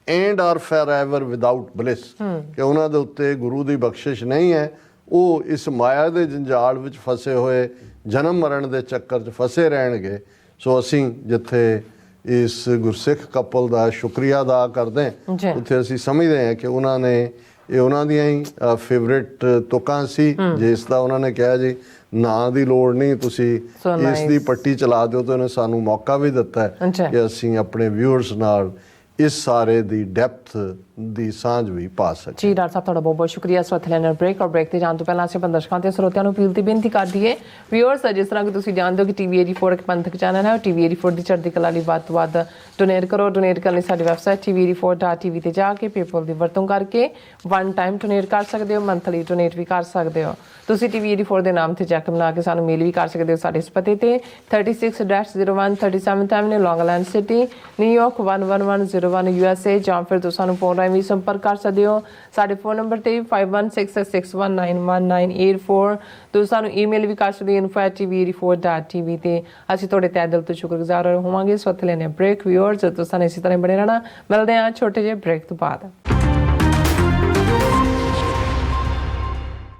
and are forever without bliss. ਕਿ ਉਹਨਾਂ ਦੇ ਉੱਤੇ ਗੁਰੂ ਦੀ ਬਖਸ਼ਿਸ਼ ਨਹੀਂ ਹੈ, ਉਹ ਇਸ ਮਾਇਆ ਦੇ ਜੰਜਾਲ ਵਿੱਚ ਫਸੇ ਹੋਏ, ਜਨਮ ਮਰਨ ਦੇ ਚੱਕਰ 'ਚ ਫਸੇ ਰਹਿਣਗੇ। ਸੋ ਅਸੀਂ ਜਿੱਥੇ ਇਸ ਗੁਰਸਿੱਖ ਕਪਲ ਦਾ ਸ਼ੁਕਰੀਆ ਅਦਾ ਕਰਦੇ ਹਾਂ, ਉੱਥੇ ਅਸੀਂ ਸਮਝਦੇ ਹਾਂ ਕਿ ਉਹਨਾਂ ਨੇ, ਇਹ ਉਹਨਾਂ ਦੀਆਂ ਹੀ ਫੇਵਰੇਟ ਤੁਕਾਂ ਸੀ, ਜਿਸ ਦਾ ਉਹਨਾਂ ਨੇ ਕਿਹਾ ਜੀ ਨਾਂ ਦੀ ਲੋੜ ਨਹੀਂ, ਤੁਸੀਂ ਇਸ ਦੀ ਪੱਟੀ ਚਲਾ ਦਿਓ। ਤਾਂ ਉਹਨੇ ਸਾਨੂੰ ਮੌਕਾ ਵੀ ਦਿੱਤਾ ਹੈ ਕਿ ਅਸੀਂ ਆਪਣੇ ਵਿਊਅਰਸ ਨਾਲ ਇਸ ਸਾਰੇ ਦੀ ਡੈਪਥ ਦੀ ਸਾਂਝ ਵੀ ਪਾ ਸਕੀਏ। ਜੀ ਡਾਕਟਰ ਸਾਹਿਬ, ਤੁਹਾਡਾ ਬਹੁਤ ਬਹੁਤ ਸ਼ੁਕਰੀਆ। ਸਵੱਥ ਲੈਨਰ ਬ੍ਰੇਕ ਔਰ ਬ੍ਰੇਕ ਤੇ ਜਾਣ ਤੋਂ ਪਹਿਲਾਂ ਅਸੀਂ ਆਪਣੇ ਦਰਸ਼ਕਾਂ ਤੇ ਸਰੋਤਿਆਂ ਨੂੰ ਅਪੀਲ ਤੇ ਬੇਨਤੀ ਕਰ ਦਈਏ, ਵਿਊਅਰਸ, ਜਿਸ ਤਰ੍ਹਾਂ ਕਿ ਤੁਸੀਂ ਜਾਣਦੇ ਹੋ ਕਿ TV 84 ਇੱਕ ਪੰਥਕ ਚੈਨਲ ਹੈ। TV 84 ਦੀ ਚੜ੍ਹਦੀ ਕਲਾ ਲਈ ਵੱਧ ਤੋਂ ਵੱਧ ਡੋਨੇਟ ਕਰੋ। ਡੋਨੇਟ ਕਰਨ ਲਈ ਸਾਡੀ ਵੈਬਸਾਈਟ tv84.tv ਤੇ ਜਾ ਕੇ ਪੇਪਲ ਦੀ ਵਰਤੋਂ ਕਰਕੇ ਵਨ ਟਾਈਮ ਡੋਨੇਟ ਕਰ ਸਕਦੇ ਹੋ, ਮੰਥਲੀ ਡੋਨੇਟ ਵੀ ਕਰ ਸਕਦੇ ਹੋ। ਤੁਸੀਂ TV 84 ਦੇ ਨਾਮ ਤੇ ਚੈੱਕ ਬਣਾ ਕੇ ਸਾਨੂੰ ਮੇਲ ਵੀ ਕਰ ਸਕਦੇ ਹੋ ਸਾਡੇ ਇਸ ਪਤੇ ਤੇ 36-01 37th Avenue, Long Island City, New York 11101 USA। ਜਾਂ ਫਿਰ ਤੁਸੀਂ ਸਾਨੂੰ ਫੋਨ ਰਾਹੀਂ ਵੀ ਸੰਪਰਕ ਕਰ ਸਕਦੇ ਹੋ। ਸਾਡੇ ਫੋਨ ਨੰਬਰ ਤੇ 5166619184। ਤੁਸੀਂ ਸਾਨੂੰ ਈਮੇਲ ਵੀ ਕਰ ਸਕਦੇ ਹੋ info@tv84.tv ਤੇ। ਅਸੀਂ ਤੁਹਾਡੇ ਤਹਿ ਦਿਲ ਤੋਂ ਸ਼ੁਕਰਗੁਜ਼ਾਰ ਹੋਵਾਂਗੇ। ਸਵੱਥ ਲੈਣੇ ਬ੍ਰੇਕ। ਵਿਊਅਰਸ, ਤੁਸੀਂ ਇਸੇ ਤਰ੍ਹਾਂ ਬਣੇ ਰਹਿਣਾ। ਮਿਲਦੇ ਹਾਂ ਛੋਟੇ ਜਿਹੇ ਬ੍ਰੇਕ ਤੋਂ ਬਾਅਦ।